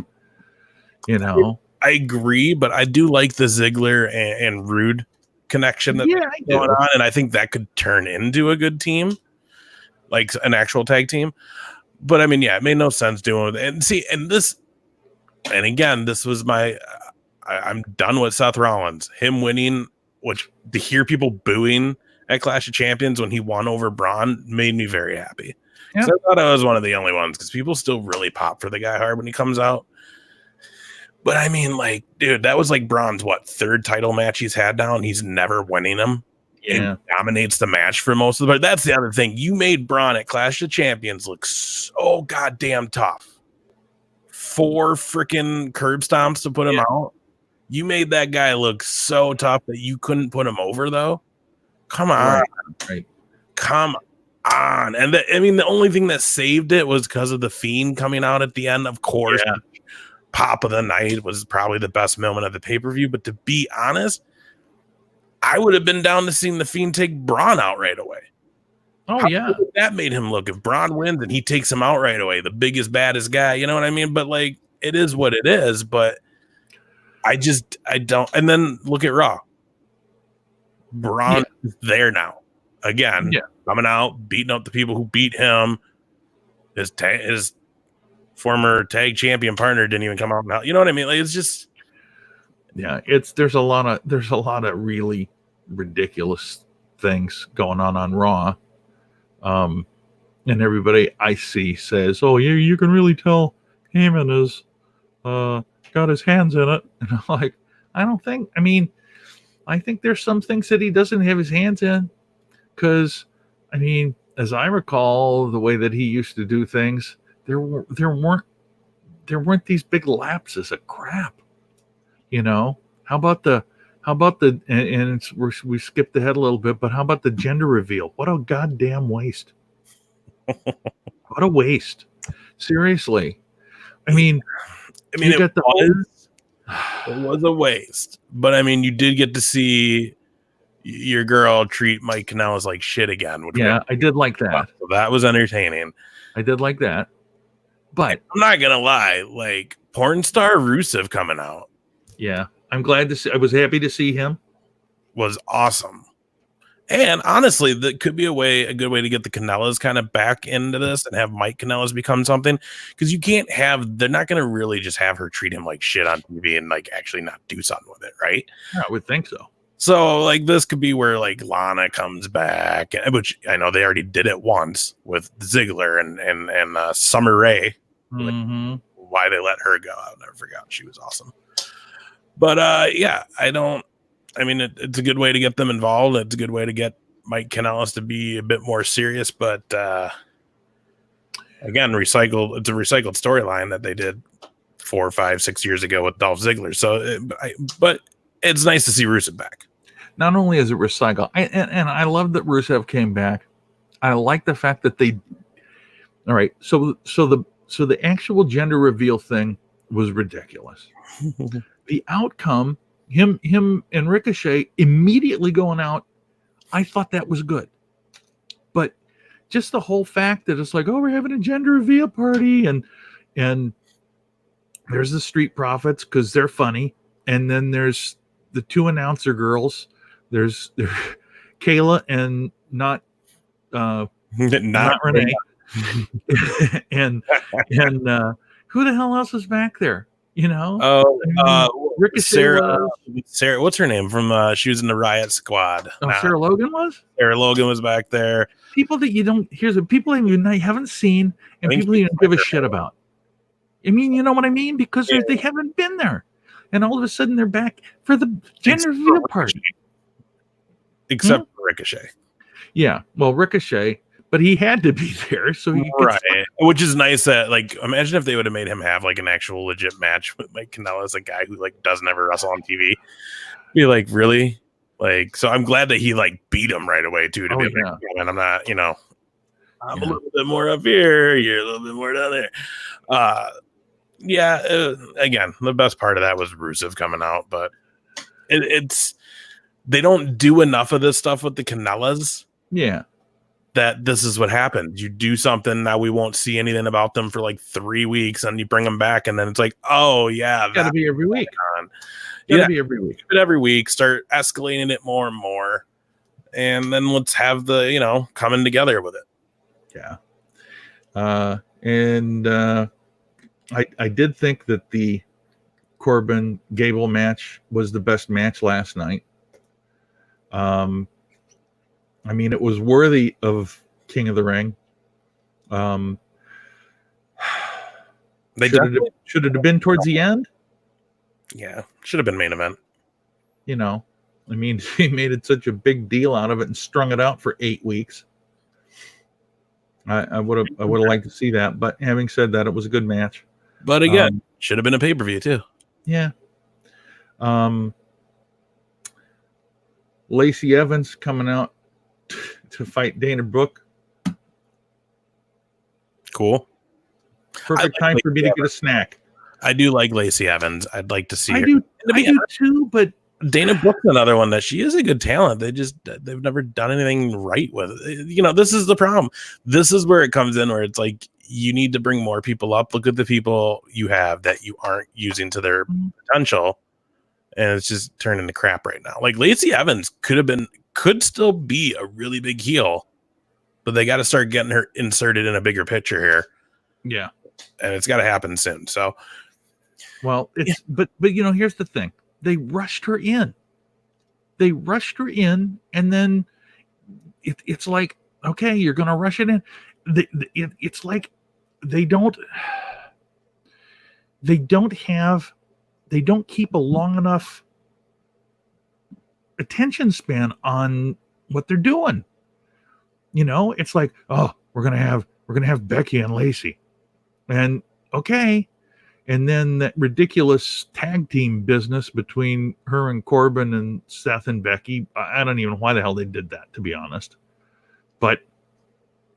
I agree, but I do like the Ziggler and Rude connection that's going on, and I think that could turn into a good team, like an actual tag team. But I mean, yeah, it made no sense doing it. And see, and again, this was I'm done with Seth Rollins. Him winning, which to hear people booing at Clash of Champions when he won over Braun made me very happy. Yeah. I thought I was one of the only ones because people still really pop for the guy hard when he comes out. But I mean, like, dude, that was like Braun's third title match he's had now, and he's never winning them. Yeah, he dominates the match for most of the part. That's the other thing. You made Braun at Clash of Champions look so goddamn tough. 4 freaking curb stomps to put him out. You made that guy look so tough that you couldn't put him over, though. Come on. Right. Come on. And the only thing that saved it was because of the Fiend coming out at the end, of course. Yeah. Pop of the night was probably the best moment of the pay-per-view. But to be honest, I would have been down to seeing the Fiend take Braun out right away. Oh, yeah. That made him look. If Braun wins and he takes him out right away, the biggest, baddest guy, you know what I mean? But, like, it is what it is. But I don't. And then look at Raw. Braun is there now. Again, coming out, beating up the people who beat him. His former tag champion partner didn't even come out now. You know what I mean? Like, it's just. Yeah, there's a lot of really ridiculous things going on Raw. And everybody I see says, "Oh, you can really tell Heyman has got his hands in it." And I'm like, I think there's some things that he doesn't have his hands in, because as I recall, the way that he used to do things, there weren't these big lapses of crap. How about the and we skipped ahead a little bit, but how about the gender reveal? What a goddamn waste. What a waste. Seriously. It was a waste, but you did get to see your girl treat Mike Kanellis like shit again. I did like that. So that was entertaining. I did like that. But I'm not gonna lie, like porn star Rusev coming out. Yeah, I'm glad to see. I was happy to see him. Was awesome. And honestly, that could be a good way to get the Kanellas kind of back into this and have Mike Kanellis become something. Because they're not going to really just have her treat him like shit on TV and like actually not do something with it, right? I would think so. So like this could be where like Lana comes back, which I know they already did it once with Ziggler and Summer Rae. Mm-hmm. Like, why they let her go, I'll never forget. She was awesome. But it's a good way to get them involved. It's a good way to get Mike Kanellis to be a bit more serious. But again, it's a recycled storyline that they did 4, 5, 6 years ago with Dolph Ziggler. So, but it's nice to see Rusev back. Not only is it recycled, and I love that Rusev came back. I like the fact that they. All right, so the actual gender reveal thing was ridiculous. The outcome, him and Ricochet immediately going out, I thought that was good. But just the whole fact that it's like, oh, we're having a gender reveal party, and there's the Street Profits because they're funny, and then there's the 2 announcer girls. There's Kayla and not Renee. and who the hell else was back there? Ricochet. Sarah, what's her name from? She was in the Riot Squad. Sarah Logan was. Sarah Logan was back there. People that you haven't seen, and people you don't give a shit about. You know what I mean? Because they haven't been there, and all of a sudden they're back for the gender reveal party. Except for Ricochet. Yeah, well, Ricochet. But he had to be there, so he which is nice that, like, imagine if they would have made him have like an actual legit match with Mike Kanellis, a guy who like doesn't ever wrestle on TV. Be like, really? Like, so I'm glad that he like beat him right away too. To be like, and I'm not, I'm a little bit more up here. You're a little bit more down there. Again, the best part of that was Rusev coming out, but it's they don't do enough of this stuff with the Canellas. Yeah. That this is what happens. You do something, now we won't see anything about them for like 3 weeks, and you bring them back, and then it's like, oh yeah, got to be every week. Got to be every week. Every week, start escalating it more and more, and then let's have the coming together with it. Yeah. I did think that the Corbin Gable match was the best match last night. I mean, it was worthy of King of the Ring. Should it have been towards the end? Yeah, should have been main event. I mean, he made it such a big deal out of it and strung it out for 8 weeks. I would have liked to see that, but having said that, it was a good match. But again, should have been a pay-per-view too. Yeah. Lacey Evans coming out to fight Dana Brooke. Cool. Perfect time for me to get a snack. I do like Lacey Evans. I'd like to see her. I do too, but Dana Brooke's another one that she is a good talent. They've never done anything right with it. This is the problem. This is where it comes in, where it's like you need to bring more people up. Look at the people you have that you aren't using to their potential, and it's just turning to crap right now. Like Lacey Evans could still be a really big heel, but they got to start getting her inserted in a bigger picture here. Yeah, and it's got to happen soon. So, well, but here's the thing. They rushed her in. And then it's like, okay, you're going to rush it in. It's like they don't keep a long enough attention span on what they're doing. It's like, oh, we're gonna have Becky and Lacey, and okay. And then that ridiculous tag team business between her and Corbin and Seth and Becky. I don't even know why the hell they did that, to be honest. But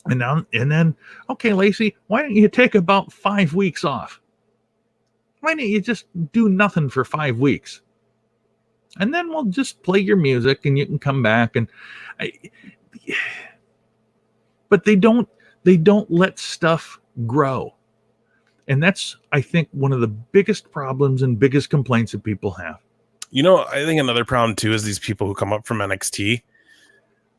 and then okay, Lacey, why don't you take about 5 weeks off? Why don't you just do nothing for 5 weeks? And then we'll just play your music and you can come back but they don't let stuff grow. And that's, I think, one of the biggest problems and biggest complaints that people have. I think another problem too is these people who come up from NXT,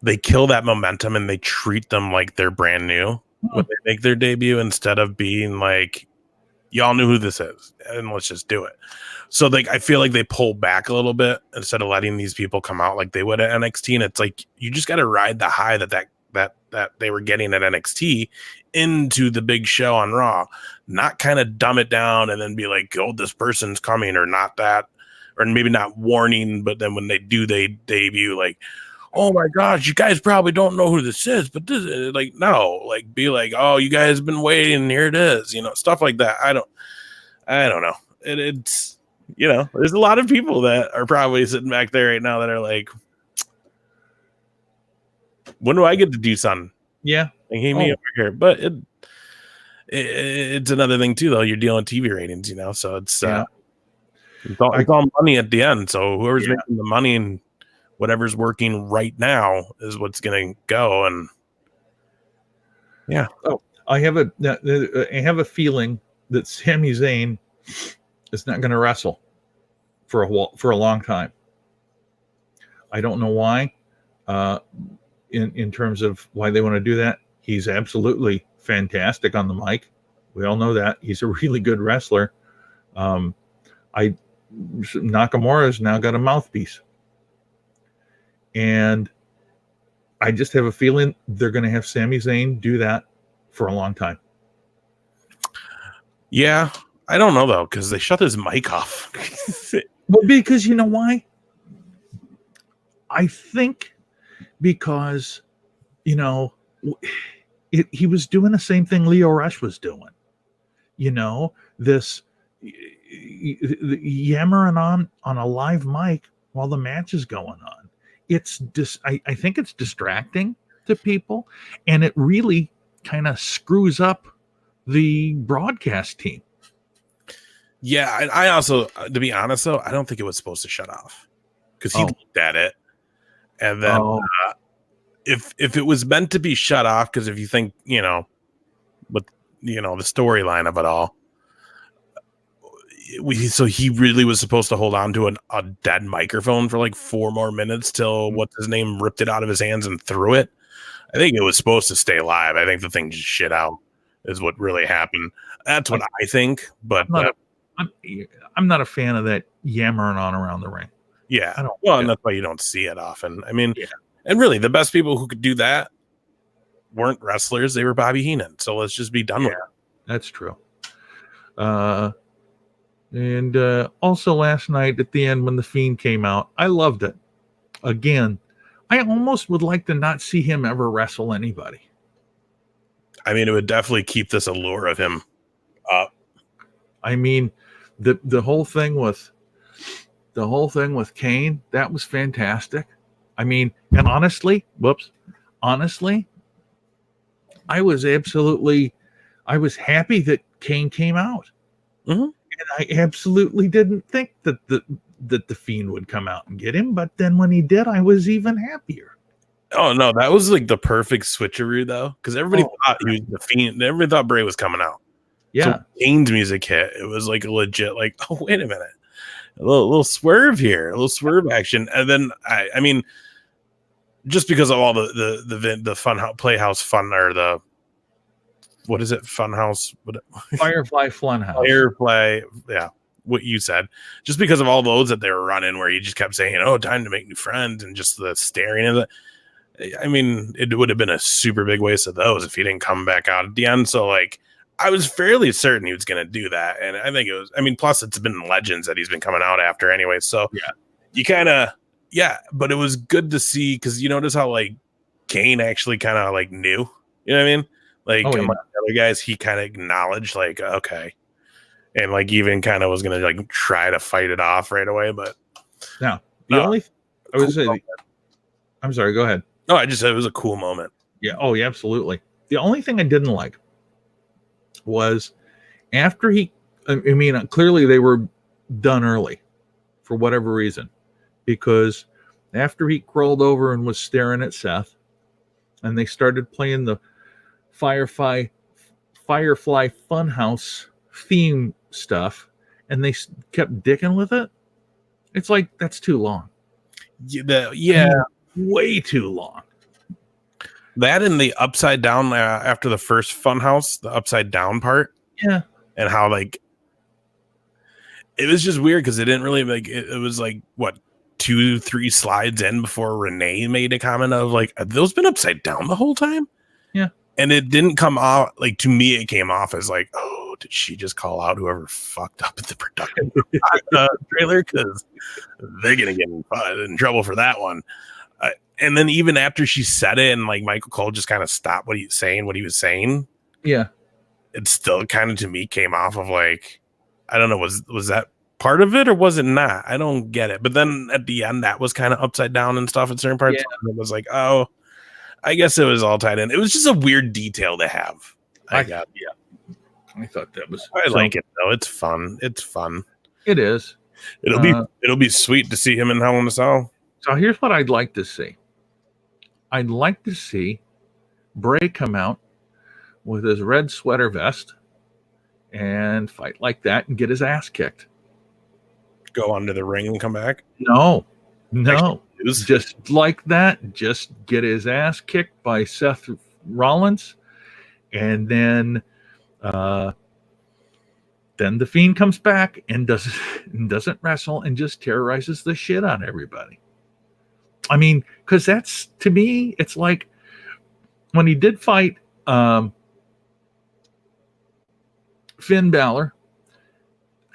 they kill that momentum and they treat them like they're brand new when they make their debut, instead of being like, y'all knew who this is and let's just do it. So I feel like they pull back a little bit instead of letting these people come out like they would at NXT. And it's like, you just got to ride the high that they were getting at NXT into the big show on Raw, not kind of dumb it down and then be like, oh, this person's coming, or not that, or maybe not warning, but then when they do, they debut like, oh my gosh, you guys probably don't know who this is, but this is be like, oh, you guys have been waiting, here it is, stuff like that. I don't know. It's there's a lot of people that are probably sitting back there right now that are like, when do I get to do something? Yeah. Me over here. But it's another thing too, though. You're dealing with TV ratings, so it's all money at the end. So whoever's making the money and whatever's working right now is what's going to go. And yeah. Oh, I have a feeling that Sami Zayn is not going to wrestle for a long time. I don't know why. In terms of why they want to do that, he's absolutely fantastic on the mic. We all know that. He's a really good wrestler. Nakamura's now got a mouthpiece. And I just have a feeling they're going to have Sami Zayn do that for a long time. Yeah, I don't know, though, because they shut his mic off. Well, because you know why? I think because, he was doing the same thing Leo Rush was doing. This yammering on a live mic while the match is going on. It's I think it's distracting to people, and it really kind of screws up the broadcast team. Yeah, I also, to be honest though, I don't think it was supposed to shut off because he looked at it, and then if it was meant to be shut off, because if you think the storyline of it all, so he really was supposed to hold on to a dead microphone for like 4 more minutes till what's his name ripped it out of his hands and threw it. I think it was supposed to stay live. I think the thing just shit out is what really happened. That's what I think. But I'm not a fan of that yammering on around the ring. Yeah. And that's why you don't see it often. I mean, and really the best people who could do that weren't wrestlers. They were Bobby Heenan. So let's just be done with it. That's true. And also last night at the end when The Fiend came out, I loved it. Again, I almost would like to not see him ever wrestle anybody. I mean, it would definitely keep this allure of him up. I mean, the whole thing with Kane, that was fantastic. I mean, and honestly, I was happy that Kane came out. Mm-hmm. And I absolutely didn't think that the Fiend would come out and get him, but then when he did, I was even happier. Oh no, that was like the perfect switcheroo though, because everybody thought he was the Fiend. Everybody thought Bray was coming out. Yeah, so Kane's music hit. It was like a legit, like, oh wait a minute, a little swerve here, a little swerve action, and then I mean, just because of all the fun playhouse fun or the what is it, Funhouse? Firefly Funhouse. Firefly, yeah. What you said, just because of all those that they were running, where you just kept saying, "Oh, time to make new friends," and just the staring at it. I mean, it would have been a super big waste of those if he didn't come back out at the end. So, like, I was fairly certain he was going to do that, and I think it was. I mean, plus it's been Legends that he's been coming out after anyway. So, you kind of, but it was good to see because you notice how like Kane actually kind of like knew, you know what I mean? Like, the other guys, he kind of acknowledged, like, okay. And like even kind of was gonna like try to fight it off right away, but now the only I would say, I'm sorry, go ahead. No, I just said it was a cool moment. Yeah, yeah, absolutely. The only thing I didn't like was after clearly they were done early for whatever reason, because after he crawled over and was staring at Seth, and they started playing the Firefly Funhouse theme stuff, and they kept dicking with it. It's like, that's too long. Way too long. That and the upside down after the first Funhouse, the upside down part, and how like it was just weird because it didn't really like it was like what 2-3 slides in before Renee made a comment of like, have those been upside down the whole time? And it didn't come out like, to me it came off as like, oh, did she just call out whoever fucked up at the production trailer, because they're gonna get in trouble for that one. And then even after she said it and like Michael Cole just kind of stopped what he was saying, it still kind of to me came off of like, I don't know, was that part of it or was it not? I don't get it. But then at the end that was kind of upside down and stuff in certain parts. And it was like, oh, I guess it was all tied in. It was just a weird detail to have. I thought that was. I like it though. It's fun. It is. It'll be sweet to see him in Hell in a Cell. So here's what I'd like to see. I'd like to see Bray come out with his red sweater vest and fight like that and get his ass kicked. Go under the ring and come back? No. Just like that. Just get his ass kicked by Seth Rollins. And then the Fiend comes back and doesn't wrestle and just terrorizes the shit out of everybody. I mean, because that's, to me, it's like when he did fight Finn Balor.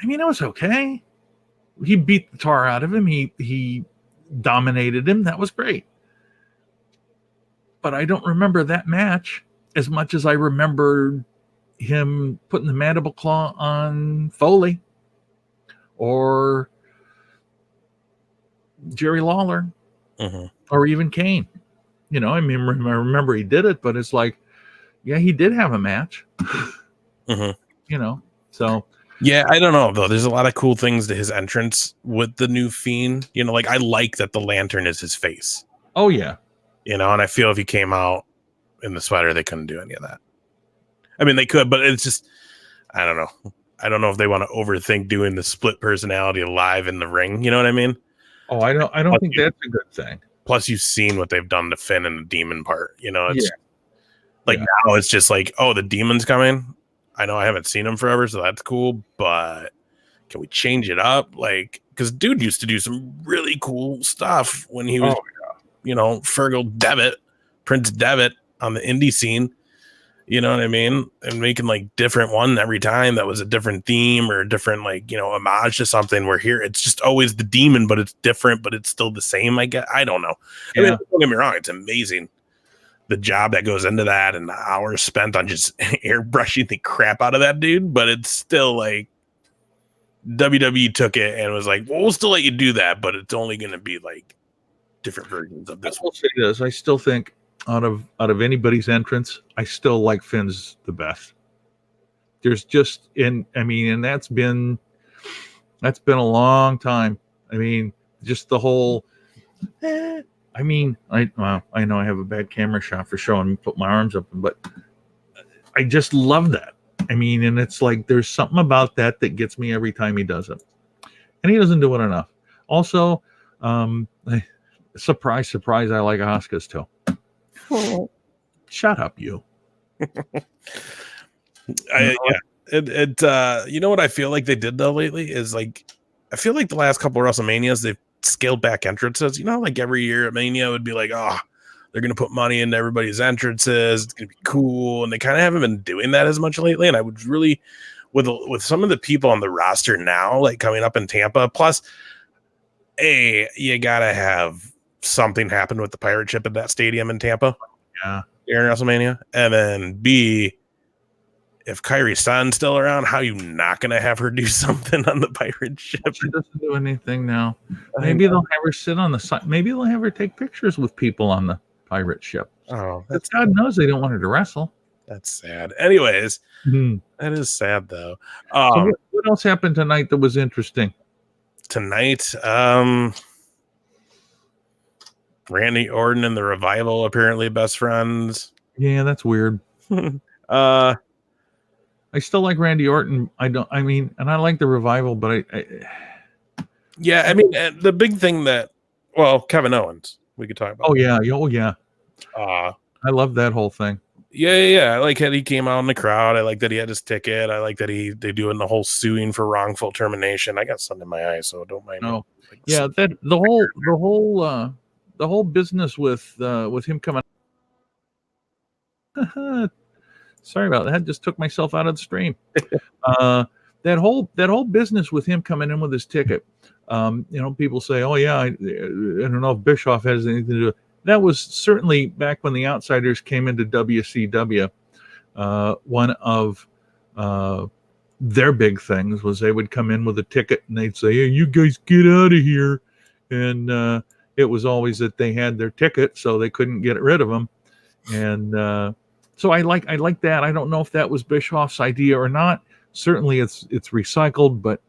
I mean, it was okay. He beat the tar out of him. He dominated him. That was great. But I don't remember that match as much as I remember him putting the mandible claw on Foley or Jerry Lawler. Or even Kane. I mean, I remember he did it, but it's like, yeah, he did have a match. Mm-hmm. You know, so yeah, I don't know though. There's a lot of cool things to his entrance with the new Fiend. You know, like I like that the lantern is his face. Oh yeah, you know, and I feel if he came out in the sweater, they couldn't do any of that. I mean, they could, but it's just, I don't know. I don't know if they want to overthink doing the split personality live in the ring. You know what I mean? Oh, I don't think that's a good thing. Plus, you've seen what they've done to Finn and the demon part. You know, it's yeah. now it's just like, oh, the demon's coming. I know I haven't seen him forever, so that's cool. But can we change it up? Like, because dude used to do some really cool stuff when he was, you know, Fergal Devitt, Prince Devitt on the indie scene. You know what I mean? And making like different one every time that was a different theme or a different, like, you know, homage to something. Where here it's just always the demon, but it's different, but it's still the same. I guess I don't know. I mean, don't get me wrong, it's amazing the job that goes into that and the hours spent on just airbrushing the crap out of that dude. But it's still like WWE took it and was like, well, we'll still let you do that, but it's only going to be like different versions of this. I will say this: I still think out of anybody's entrance, I still like Finn's the best. There's just and that's been a long time. I mean, just the whole. I know I have a bad camera shot for showing me put my arms up, but I just love that. I mean, and it's like there's something about that that gets me every time he does it, and he doesn't do it enough. Also, surprise, I like Asuka's too. Oh. Shut up, you. You know what I feel like they did though lately is like I feel like the last couple of WrestleManias they've scaled back entrances. You know, like every year at Mania would be like, oh, they're gonna put money into everybody's entrances. It's gonna be cool, and they kind of haven't been doing that as much lately. And I would really, with some of the people on the roster now, like coming up in Tampa. Plus, you gotta have something happen with the pirate ship at that stadium in Tampa. Yeah. During WrestleMania. And then B, if Kairi San's still around, how are you not going to have her do something on the pirate ship? She doesn't do anything now. Maybe they'll have her sit on the side. Maybe they'll have her take pictures with people on the pirate ship. Oh, God knows they don't want her to wrestle. That's sad. Anyways, that is sad though. So what else happened tonight that was interesting? Tonight, Randy Orton and the Revival apparently best friends. Yeah, that's weird. I still like Randy Orton. And I like the Revival, but the big thing Kevin Owens we could talk about. Oh yeah. I love that whole thing. Yeah. I like that he came out in the crowd. I like that he had his ticket. I like that they doing the whole suing for wrongful termination. I got something in my eye, so don't mind. No, yeah, that the whole business with him coming. Sorry about that. Just took myself out of the stream. That whole business with him coming in with his ticket. People say, "Oh yeah, I don't know if Bischoff has anything to do with it." That was certainly back when the Outsiders came into WCW. One of their big things was they would come in with a ticket and they'd say, "Hey, you guys get out of here," and it was always that they had their ticket, so they couldn't get rid of them. And so I like that. I don't know if that was Bischoff's idea or not. Certainly, it's recycled, but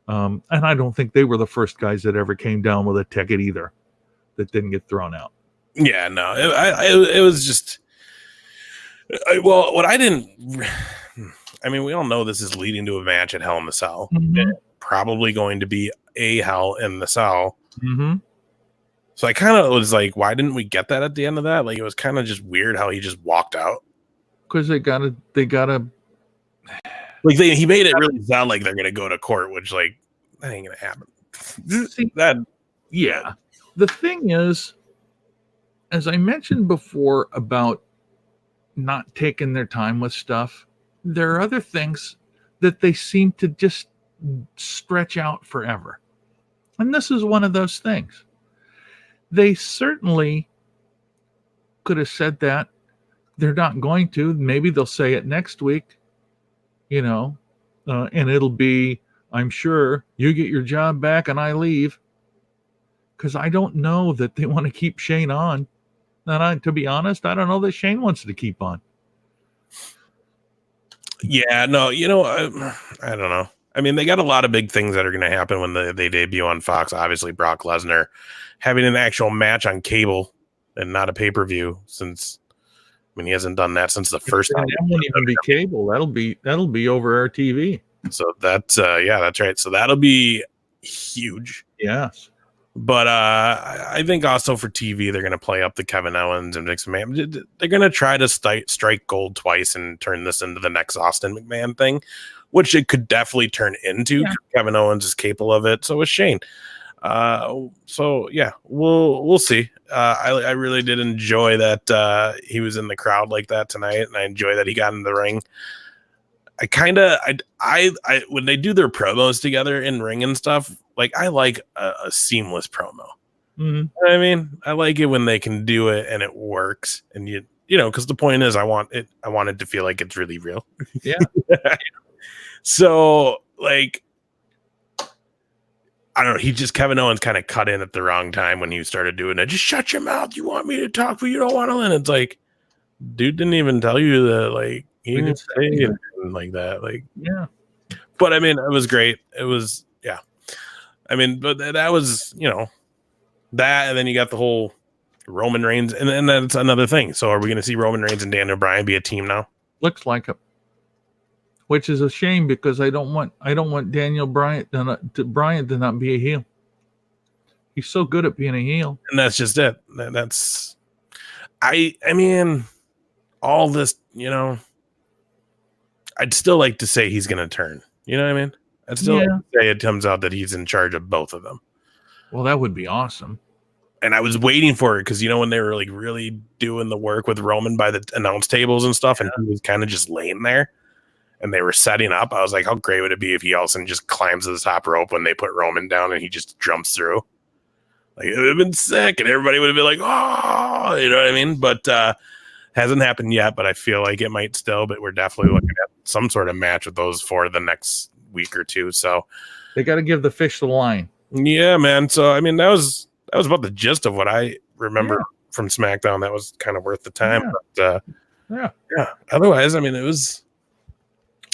and I don't think they were the first guys that ever came down with a ticket either that didn't get thrown out. Yeah, no, it was just. What I didn't. I mean, we all know this is leading to a match at Hell in the Cell. Mm-hmm. Probably going to be a Hell in the Cell. Mm-hmm. So I kind of was like, why didn't we get that at the end of that? Like, it was kind of just weird how he just walked out. Because they gotta. Like he made it really sound like they're gonna go to court, which like that ain't gonna happen. See, yeah. The thing is, as I mentioned before about not taking their time with stuff, there are other things that they seem to just stretch out forever. And this is one of those things. They certainly could have said that. They're not going to. Maybe they'll say it next week, and it'll be, I'm sure, you get your job back and I leave. Because I don't know that they want to keep Shane on. And to be honest, I don't know that Shane wants to keep on. Yeah, no, I don't know. I mean, they got a lot of big things that are going to happen when they debut on Fox. Obviously, Brock Lesnar having an actual match on cable and not a pay-per-view since, I mean, he hasn't done that since the first time. That won't even be cable. That'll be over our TV. So that's that's right. So that'll be huge. Yes. But I think also for TV, they're going to play up the Kevin Owens and Vince McMahon. They're going to try to strike gold twice and turn this into the next Austin McMahon thing, which it could definitely turn into. Yeah. Kevin Owens is capable of it. So is Shane. So yeah, we'll see. I really did enjoy that he was in the crowd like that tonight, and I enjoy that he got in the ring. I when they do their promos together in ring and stuff, like I like a seamless promo. Mm-hmm. You know what I mean, I like it when they can do it and it works, and you know, because the point is, I want it to feel like it's really real. Yeah. So like, I don't know. Kevin Owens kind of cut in at the wrong time when he started doing it. Just shut your mouth. You want me to talk, but you don't want to. And it's like, dude didn't even tell you that. Like, he didn't say anything like that. Like, yeah. But I mean, it was great. It was, yeah. I mean, but that was, that, and then you got the whole Roman Reigns, and then that's another thing. So, are we going to see Roman Reigns and Daniel Bryan be a team now? Looks like it. Which is a shame because I don't want Daniel Bryan to not be a heel. He's so good at being a heel, and that's just it. That's I mean, all this, I'd still like to say he's going to turn. You know what I mean? I'd still like to say it comes out that he's in charge of both of them. Well, that would be awesome. And I was waiting for it because when they were like really doing the work with Roman by the announce tables and stuff, and he was kind of just laying there. And they were setting up. I was like, how great would it be if he all of a sudden just climbs to the top rope when they put Roman down and he just jumps through? Like, it would have been sick, and everybody would have been like, oh, you know what I mean? But hasn't happened yet, but I feel like it might still. But we're definitely looking at some sort of match with those for the next week or two. So they got to give the fish the line. Yeah, man. So, I mean, that was about the gist of what I remember from SmackDown. That was kind of worth the time. Yeah. But, yeah. Otherwise, I mean, it was...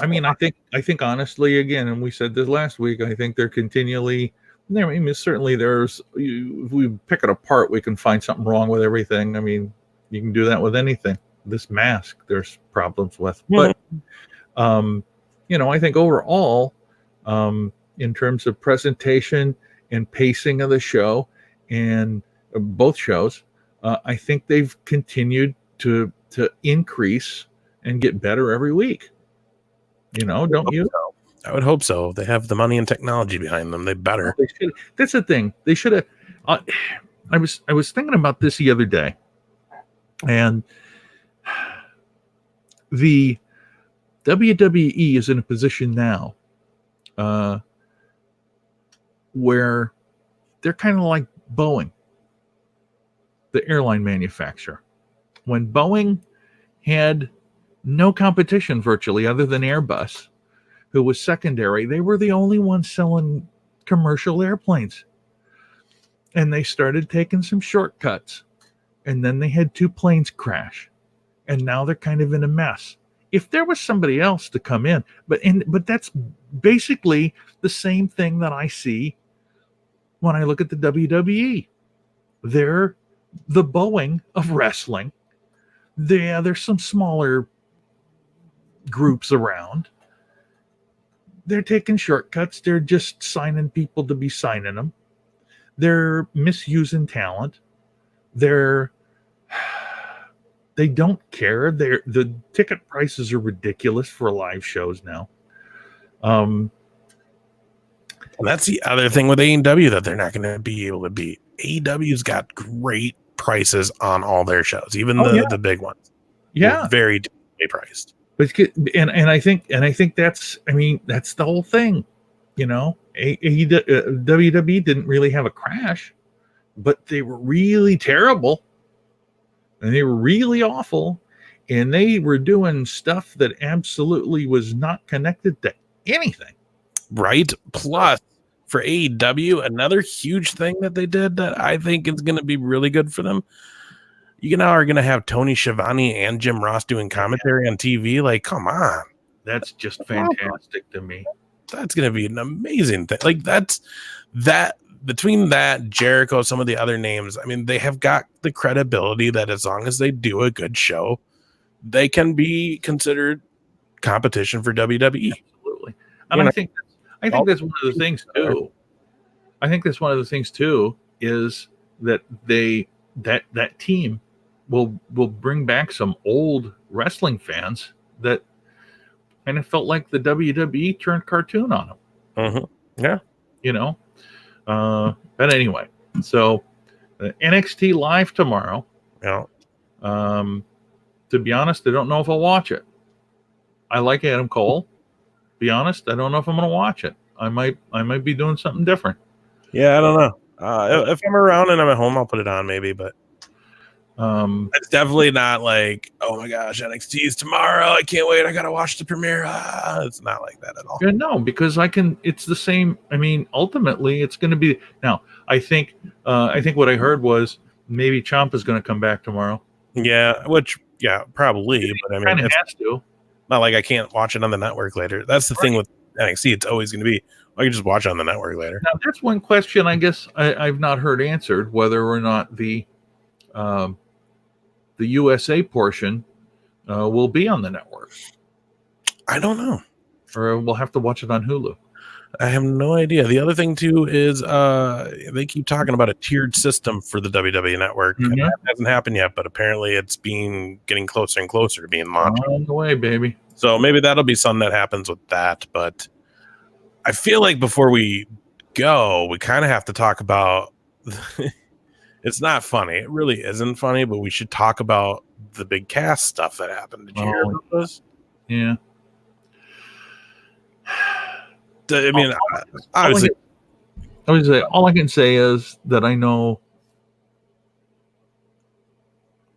I mean, I think honestly, again, and we said this last week, I think they're continually. I mean, certainly if we pick it apart, we can find something wrong with everything. I mean, you can do that with anything. This mask, there's problems with, but I think overall, in terms of presentation and pacing of the show and both shows, I think they've continued to increase and get better every week. Don't you? So. I would hope so. They have the money and technology behind them. They better. That's the thing. They should have. I was thinking about this the other day, and the WWE is in a position now where they're kind of like Boeing, the airline manufacturer. When Boeing had no competition virtually other than Airbus, who was secondary. They were the only ones selling commercial airplanes. And they started taking some shortcuts. And then they had 2 planes crash. And now they're kind of in a mess. If there was somebody else to come in, but that's basically the same thing that I see when I look at the WWE. They're the Boeing of wrestling. There's some smaller groups around. They're taking shortcuts. They're just signing people to be signing them. They're misusing talent. They don't care. The ticket prices are ridiculous for live shows now. And that's the other thing with AEW that they're not going to be able to beat. AEW's got great prices on all their shows, even the big ones. Yeah, they're very priced. But and I think that's the whole thing, WWE didn't really have a crash, but they were really terrible, and they were really awful, and they were doing stuff that absolutely was not connected to anything. Right. Plus, for AEW, another huge thing that they did that I think is going to be really good for them. You now are going to have Tony Schiavone and Jim Ross doing commentary on TV. Like, come on. That's just fantastic to me. That's going to be an amazing thing. Like that between that Jericho, some of the other names, I mean, they have got the credibility that as long as they do a good show, they can be considered competition for WWE. Absolutely. And I think that's one of the things too. I think that's one of the things too is that that team will bring back some old wrestling fans that kind of felt like the WWE turned cartoon on them. Mm-hmm. Yeah. You know? But anyway, so NXT Live tomorrow. Yeah. To be honest, I don't know if I'll watch it. I like Adam Cole. Be honest, I don't know if I'm going to watch it. I might be doing something different. Yeah, I don't know. If I'm around and I'm at home, I'll put it on maybe, but it's definitely not like, oh my gosh, NXT is tomorrow. I can't wait. I got to watch the premiere. It's not like that at all. Yeah, no, because it's the same. I mean, ultimately it's going to be now. I think what I heard was maybe Ciampa's going to come back tomorrow. Yeah, probably. But I mean, kind of has to. Not like I can't watch it on the network later. That's the thing with NXT. It's always going to be, I can just watch it on the network later. Now, that's one question I guess I've not heard answered, whether or not the USA portion will be on the network. I don't know. Or we'll have to watch it on Hulu. I have no idea. The other thing, too, is they keep talking about a tiered system for the WWE Network. Mm-hmm. And that hasn't happened yet, but apparently it's getting closer and closer to being launched. On the way, baby. So maybe that'll be something that happens with that. But I feel like before we go, we kind of have to talk about... It's not funny. It really isn't funny, but we should talk about the big cast stuff that happened. Did you hear about this? Yeah. I mean, obviously, all I can say is that I know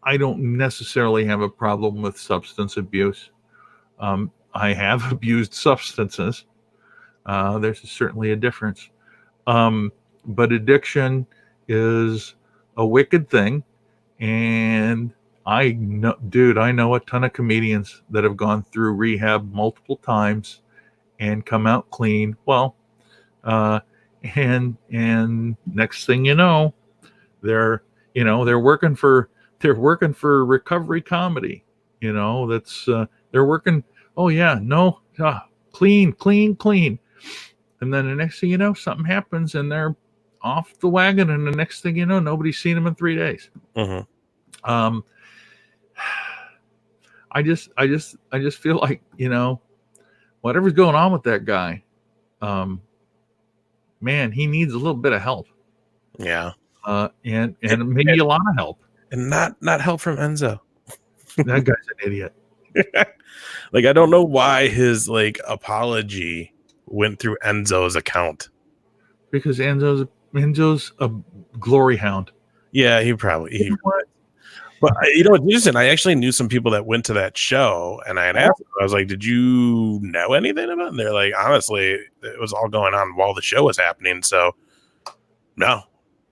I don't necessarily have a problem with substance abuse. I have abused substances. There's certainly a difference. But addiction is a wicked thing. And I know a ton of comedians that have gone through rehab multiple times and come out clean. Well, and next thing you know, they're working for recovery comedy. That's they're working. Oh yeah, no, clean. And then the next thing you know, something happens and they're off the wagon. And the next thing you know, nobody's seen them in 3 days. Mm-hmm. I just feel like, whatever's going on with that guy, man, he needs a little bit of help. Yeah. And maybe a lot of help. And not help from Enzo. That guy's an idiot. Like, I don't know why his apology went through Enzo's account. Because Enzo's a glory hound. Yeah, he But what's interesting? I actually knew some people that went to that show, and I had asked them, I was like, "Did you know anything about it?" And they're like, "Honestly, it was all going on while the show was happening, so no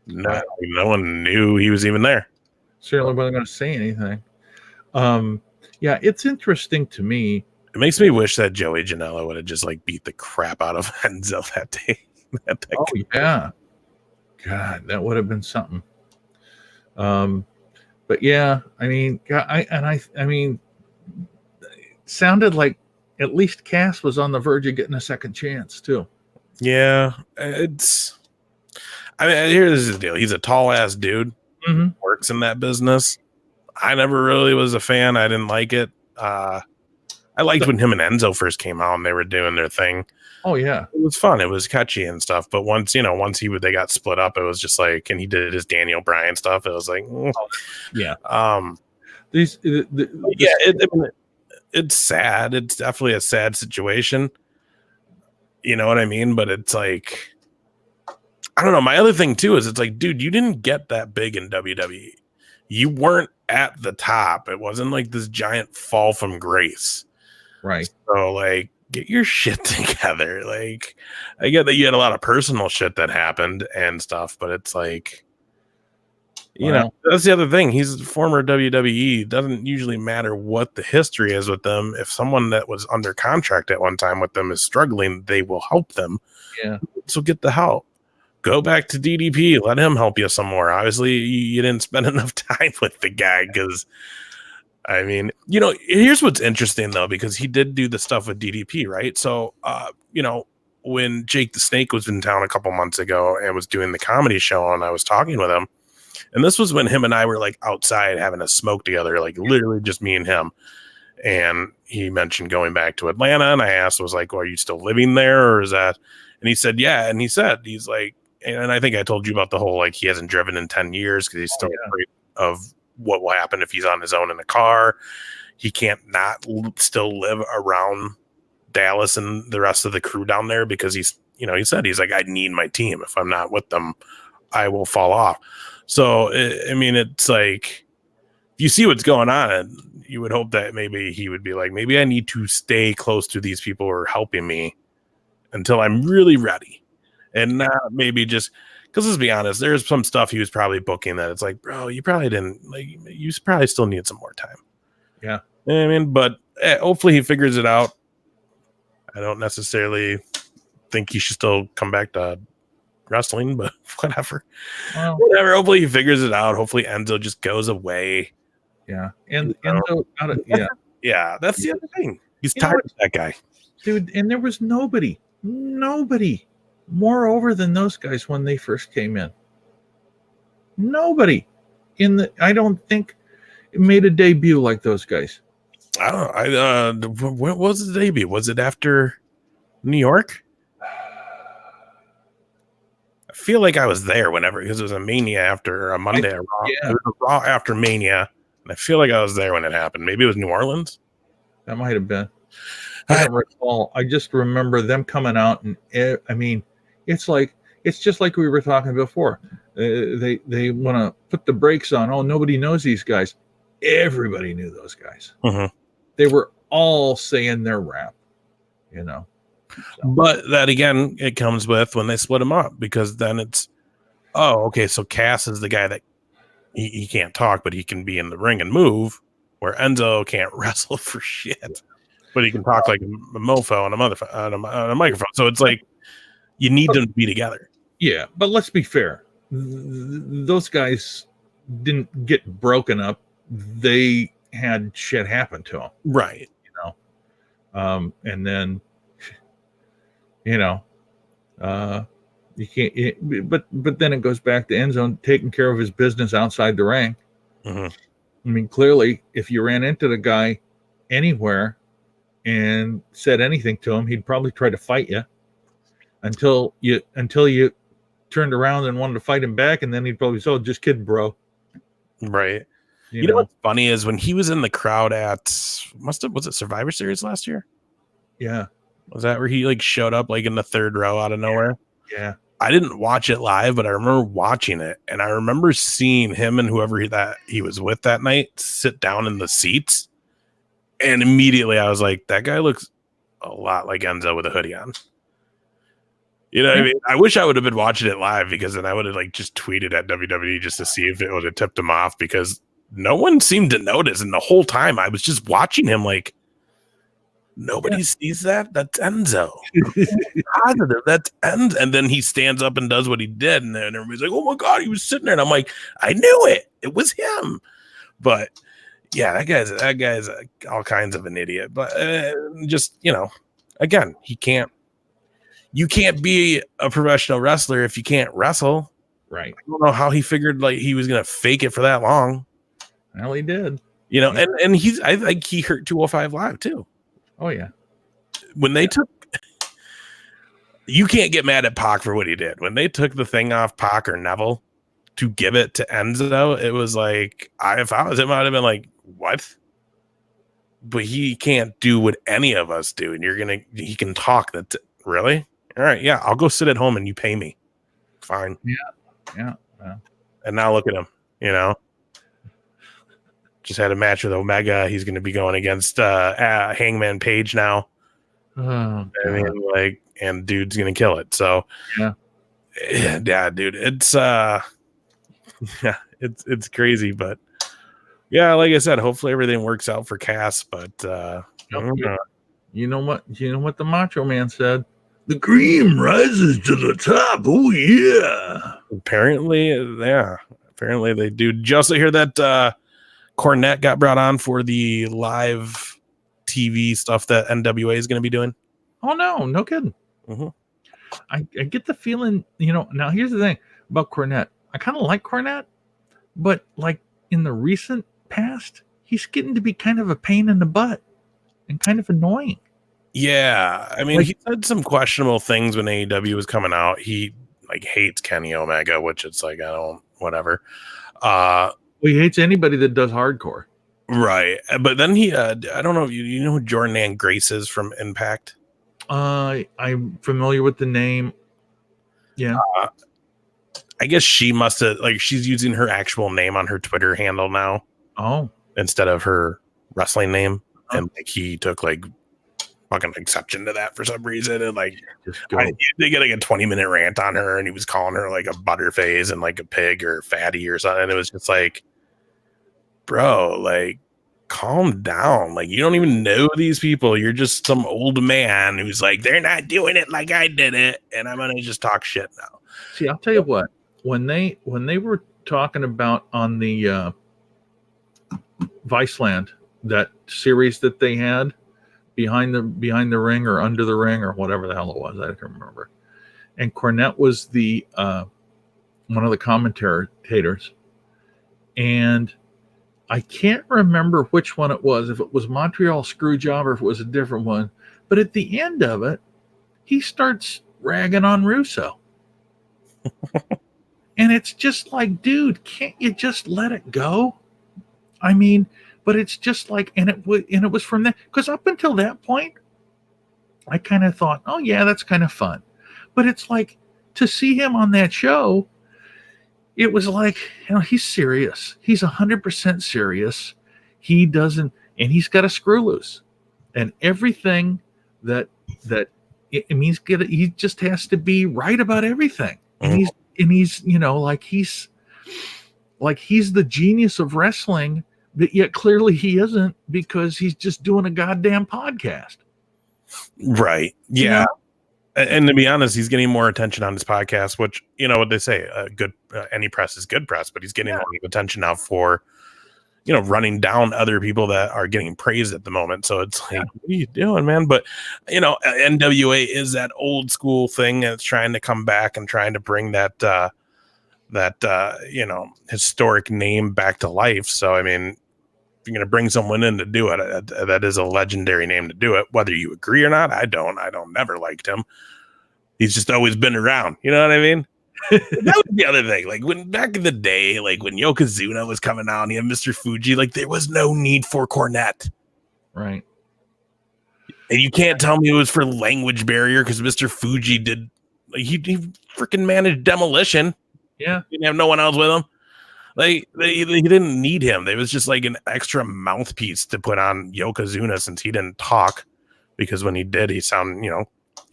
one knew he was even there." Certainly wasn't going to say anything. Yeah, it's interesting to me. It makes me wish that Joey Janela would have just beat the crap out of Enzo that day. Yeah, God, that would have been something. But yeah, I mean, I mean, it sounded like at least Cass was on the verge of getting a second chance too. Yeah, here's the deal. He's a tall ass dude. Mm-hmm. Works in that business. I never really was a fan. I didn't like it. I liked when him and Enzo first came out and they were doing their thing. Oh yeah, it was fun. It was catchy and stuff. But once they got split up, it was just and he did his Daniel Bryan stuff. It was yeah. It's sad. It's definitely a sad situation. You know what I mean? But it's I don't know. My other thing too is dude, you didn't get that big in WWE. You weren't at the top. It wasn't this giant fall from grace. Right. So get your shit together. I get that you had a lot of personal shit that happened and stuff, but it's You know, that's the other thing. He's a former WWE. Doesn't usually matter what the history is with them. If someone that was under contract at one time with them is struggling, they will help them. Yeah. So get the help. Go back to DDP. Let him help you some more. Obviously, you didn't spend enough time with the guy because, I mean, you know, here's what's interesting, though, because he did do the stuff with DDP, right? So, you know, when Jake the Snake was in town a couple months ago and was doing the comedy show and I was talking with him, and this was when him and I were like outside having a smoke together, like literally just me and him. And he mentioned going back to Atlanta. And I asked, was like, well, are you still living there or is that? And he said, yeah. And he said, he's like, and I think I told you about the whole, like, he hasn't driven in 10 years because he's still afraid of what will happen if he's on his own in a car. He can't not still live around Dallas and the rest of the crew down there because he's, you know, he said, he's like, I need my team. If I'm not with them, I will fall off. So, I mean, it's like, you see what's going on, and you would hope that maybe he would be like, maybe I need to stay close to these people who are helping me until I'm really ready. And not maybe just, because let's be honest, there's some stuff he was probably booking that it's like, bro, you probably didn't, like, you probably still need some more time. Yeah. You know what I mean? But hopefully he figures it out. I don't necessarily think he should still come back to wrestling, but whatever. Well, whatever. Hopefully he figures it out. Hopefully Enzo just goes away. Yeah. And Enzo, yeah. Yeah, that's the other thing. He's tired of that guy. Dude, and there was nobody more over than those guys when they first came in. Nobody I don't think it made a debut like those guys. I don't know. What was the debut? Was it after New York? I feel like I was there whenever, because it was a Mania after a Monday. Yeah. Raw after Mania. And I feel like I was there when it happened. Maybe it was New Orleans. That might have been. I don't recall. I just remember them coming out, and I mean, it's just like we were talking before. They want to put the brakes on. Oh, nobody knows these guys. Everybody knew those guys. Mm-hmm. They were all saying their rap, you know. So. But that again, it comes with when they split them up, because then it's, oh, okay, so Cass is the guy that he can't talk, but he can be in the ring and move, where Enzo can't wrestle for shit, but he can talk like a mofo on a microphone. So it's like you need them to be together. Yeah, but let's be fair. Those guys didn't get broken up. They had shit happen to them. Right. You know, and then, you know, you can't, but then it goes back to Enzo taking care of his business outside the ring. Mm-hmm. I mean, clearly, if you ran into the guy anywhere and said anything to him, he'd probably try to fight you until you turned around and wanted to fight him back, and then he'd probably say, "Oh, just kidding, bro." Right. You know what's funny is when he was in the crowd at was it Survivor Series last year? Yeah. Was that where he like showed up like in the third row out of nowhere? Yeah. I didn't watch it live, but I remember watching it, and I remember seeing him and whoever he was with that night sit down in the seats, and immediately I was like, that guy looks a lot like Enzo with a hoodie on. You know what I mean? I wish I would have been watching it live, because then I would have like just tweeted at WWE just to see if it would have tipped him off, because no one seemed to notice. And the whole time I was just watching him like, nobody sees that. That's Enzo. Positive. That's Enzo. And then he stands up and does what he did. And then everybody's like, oh my God, he was sitting there. And I'm like, I knew it. It was him. But yeah, that guy's all kinds of an idiot. But just, you know, again, you can't be a professional wrestler if you can't wrestle. Right. I don't know how he figured like he was going to fake it for that long. Well, he did. You know, and I think he hurt 205 Live too. Oh yeah. When they took, you can't get mad at Pac for what he did. When they took the thing off Pac or Neville to give it to Enzo, it was like, if I was him, I'd have been like, what? But he can't do what any of us do. And he can talk. That really? All right. Yeah. I'll go sit at home and you pay me. Fine. Yeah. And now look at him, you know, just had a match with Omega. He's going to be going against Hangman Page now. Oh, I mean, like, and dude's going to kill it. So yeah, dude, it's It's crazy, but yeah, like I said, hopefully everything works out for Cass. But you know what? You know what the Macho Man said? The cream rises to the top. Oh yeah. Apparently they do. Did you also hear that Cornette got brought on for the live TV stuff that NWA is going to be doing? Oh no kidding. Mm-hmm. I get the feeling, now here's the thing about Cornette. I kind of like Cornette, but like in the recent past, he's getting to be kind of a pain in the butt and kind of annoying. Yeah, I mean, he said some questionable things when AEW was coming out. He hates Kenny Omega, which it's like, I don't, whatever. He hates anybody that does hardcore. Right. But then he, I don't know if you know who Jordan Ann Grace is from Impact? I'm familiar with the name. Yeah. I guess she must have, she's using her actual name on her Twitter handle now. Oh. Instead of her wrestling name. Oh. And he took fucking exception to that for some reason. And they get a 20-minute rant on her, and he was calling her a butterface and a pig or fatty or something. And it was just bro, calm down. You don't even know these people. You're just some old man who's they're not doing it like I did it, and I'm gonna just talk shit now. See, I'll tell you what, when they were talking about on the Viceland, that series that they had behind the ring or under the ring or whatever the hell it was, I can't remember. And Cornette was the one of the commentators, and I can't remember which one it was, if it was Montreal Screwjob or if it was a different one. But at the end of it, he starts ragging on Russo. And it's just dude, can't you just let it go? I mean, but it's just and it was from that, because up until that point, I kind of thought, oh yeah, that's kind of fun. But it's to see him on that show, it was he's serious. He's 100% serious. He doesn't, and he's got a screw loose, and everything that it means, he just has to be right about everything. And he's he's the genius of wrestling, but yet clearly he isn't, because he's just doing a goddamn podcast. Right. Yeah. And to be honest, he's getting more attention on his podcast, which, what they say, good any press is good press, but he's getting a lot of attention now for, running down other people that are getting praised at the moment. So it's what are you doing, man? But, NWA is that old school thing that's trying to come back and trying to bring that historic name back to life. So, I mean, if you're going to bring someone in to do it, that is a legendary name to do it. Whether you agree or not, I don't never liked him. He's just always been around. You know what I mean? That was the other thing. When back in the day, when Yokozuna was coming out and he had Mr. Fuji, there was no need for Cornette. Right. And you can't tell me it was for language barrier, because Mr. Fuji did, he freaking managed Demolition. Yeah. He didn't have no one else with him. They didn't need him. They was just an extra mouthpiece to put on Yokozuna, since he didn't talk, because when he did, he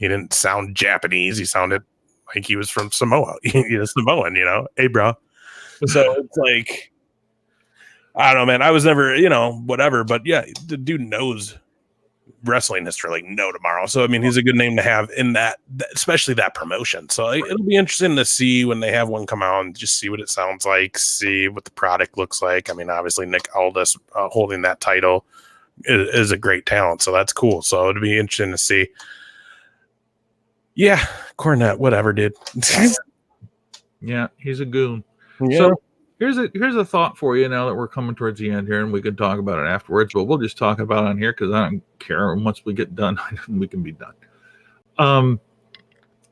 didn't sound Japanese. He sounded like he was from Samoa. Samoan, hey bro. So it's I don't know, man. I was never, whatever, but yeah, the dude knows wrestling history no tomorrow. So I mean, he's a good name to have in that, especially that promotion. So it'll be interesting to see when they have one come out and just see what it sounds like, see what the product looks like. I mean, obviously Nick Aldis holding that title is a great talent, so that's cool. So it'll be interesting to see. Yeah, Cornette, whatever, dude. Yeah, he's a goon. Yeah. So here's a thought for you now that we're coming towards the end here, and we could talk about it afterwards, but we'll just talk about it on here because I don't care. And once we get done, we can be done.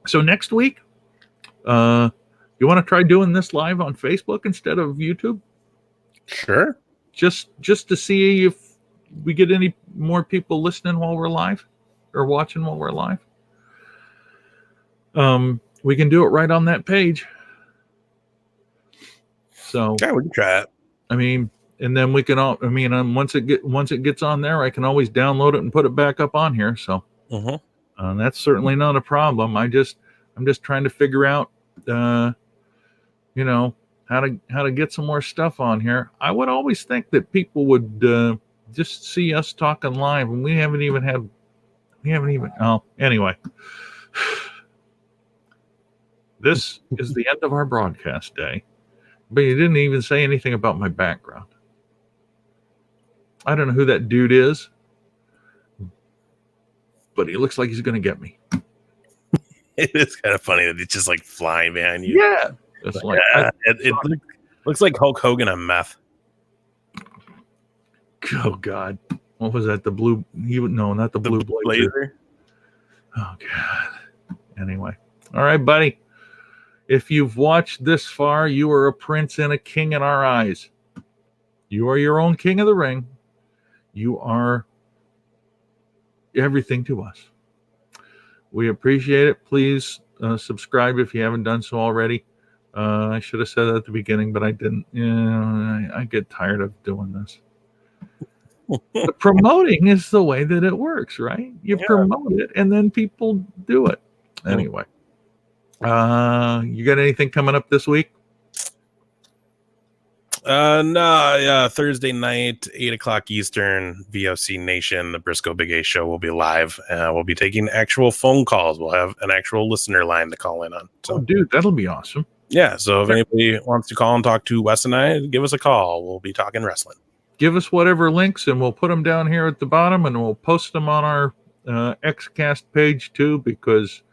So next week, you want to try doing this live on Facebook instead of YouTube? Sure. Just to see if we get any more people listening while we're live or watching while we're live. We can do it right on that page. So yeah, we can try it. I mean, and then we can all. I mean, once it gets on there, I can always download it and put it back up on here. So that's certainly not a problem. I'm just trying to figure out, how to get some more stuff on here. I would always think that people would just see us talking live, and we haven't even. Oh, anyway, this is the end of our broadcast day. But you didn't even say anything about my background. I don't know who that dude is, but he looks like he's going to get me. It is kind of funny that it's just like flying behind you. Yeah. It's like, it looks like Hulk Hogan on meth. Oh, God. What was that? The blue? No, not the blue blazer. Oh, God. Anyway. All right, buddy. If you've watched this far, you are a prince and a king in our eyes. You are your own king of the ring. You are everything to us. We appreciate it. Please subscribe if you haven't done so already. I should have said that at the beginning, but I didn't. I get tired of doing this. The promoting is the way that it works, right? You promote it, and then people do it. Anyway. You got anything coming up this week? No, Thursday night, 8:00 Eastern, VOC Nation, the Briscoe Big A show will be live. We'll be taking actual phone calls. We'll have an actual listener line to call in on. So, dude, that'll be awesome. Yeah, so if anybody wants to call and talk to Wes and I, give us a call. We'll be talking wrestling. Give us whatever links, and we'll put them down here at the bottom, and we'll post them on our Xcast page too, because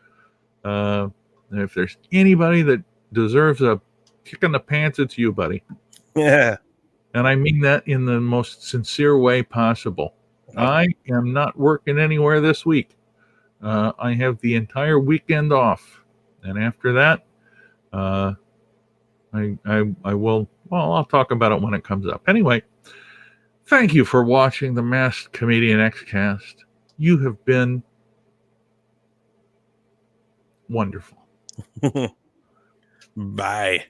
if there's anybody that deserves a kick in the pants, it's you, buddy. Yeah. And I mean that in the most sincere way possible. I am not working anywhere this week. I have the entire weekend off. And after that, I will, well, I'll talk about it when it comes up. Anyway, thank you for watching the Masked Comedian Xcast. You have been wonderful. Bye.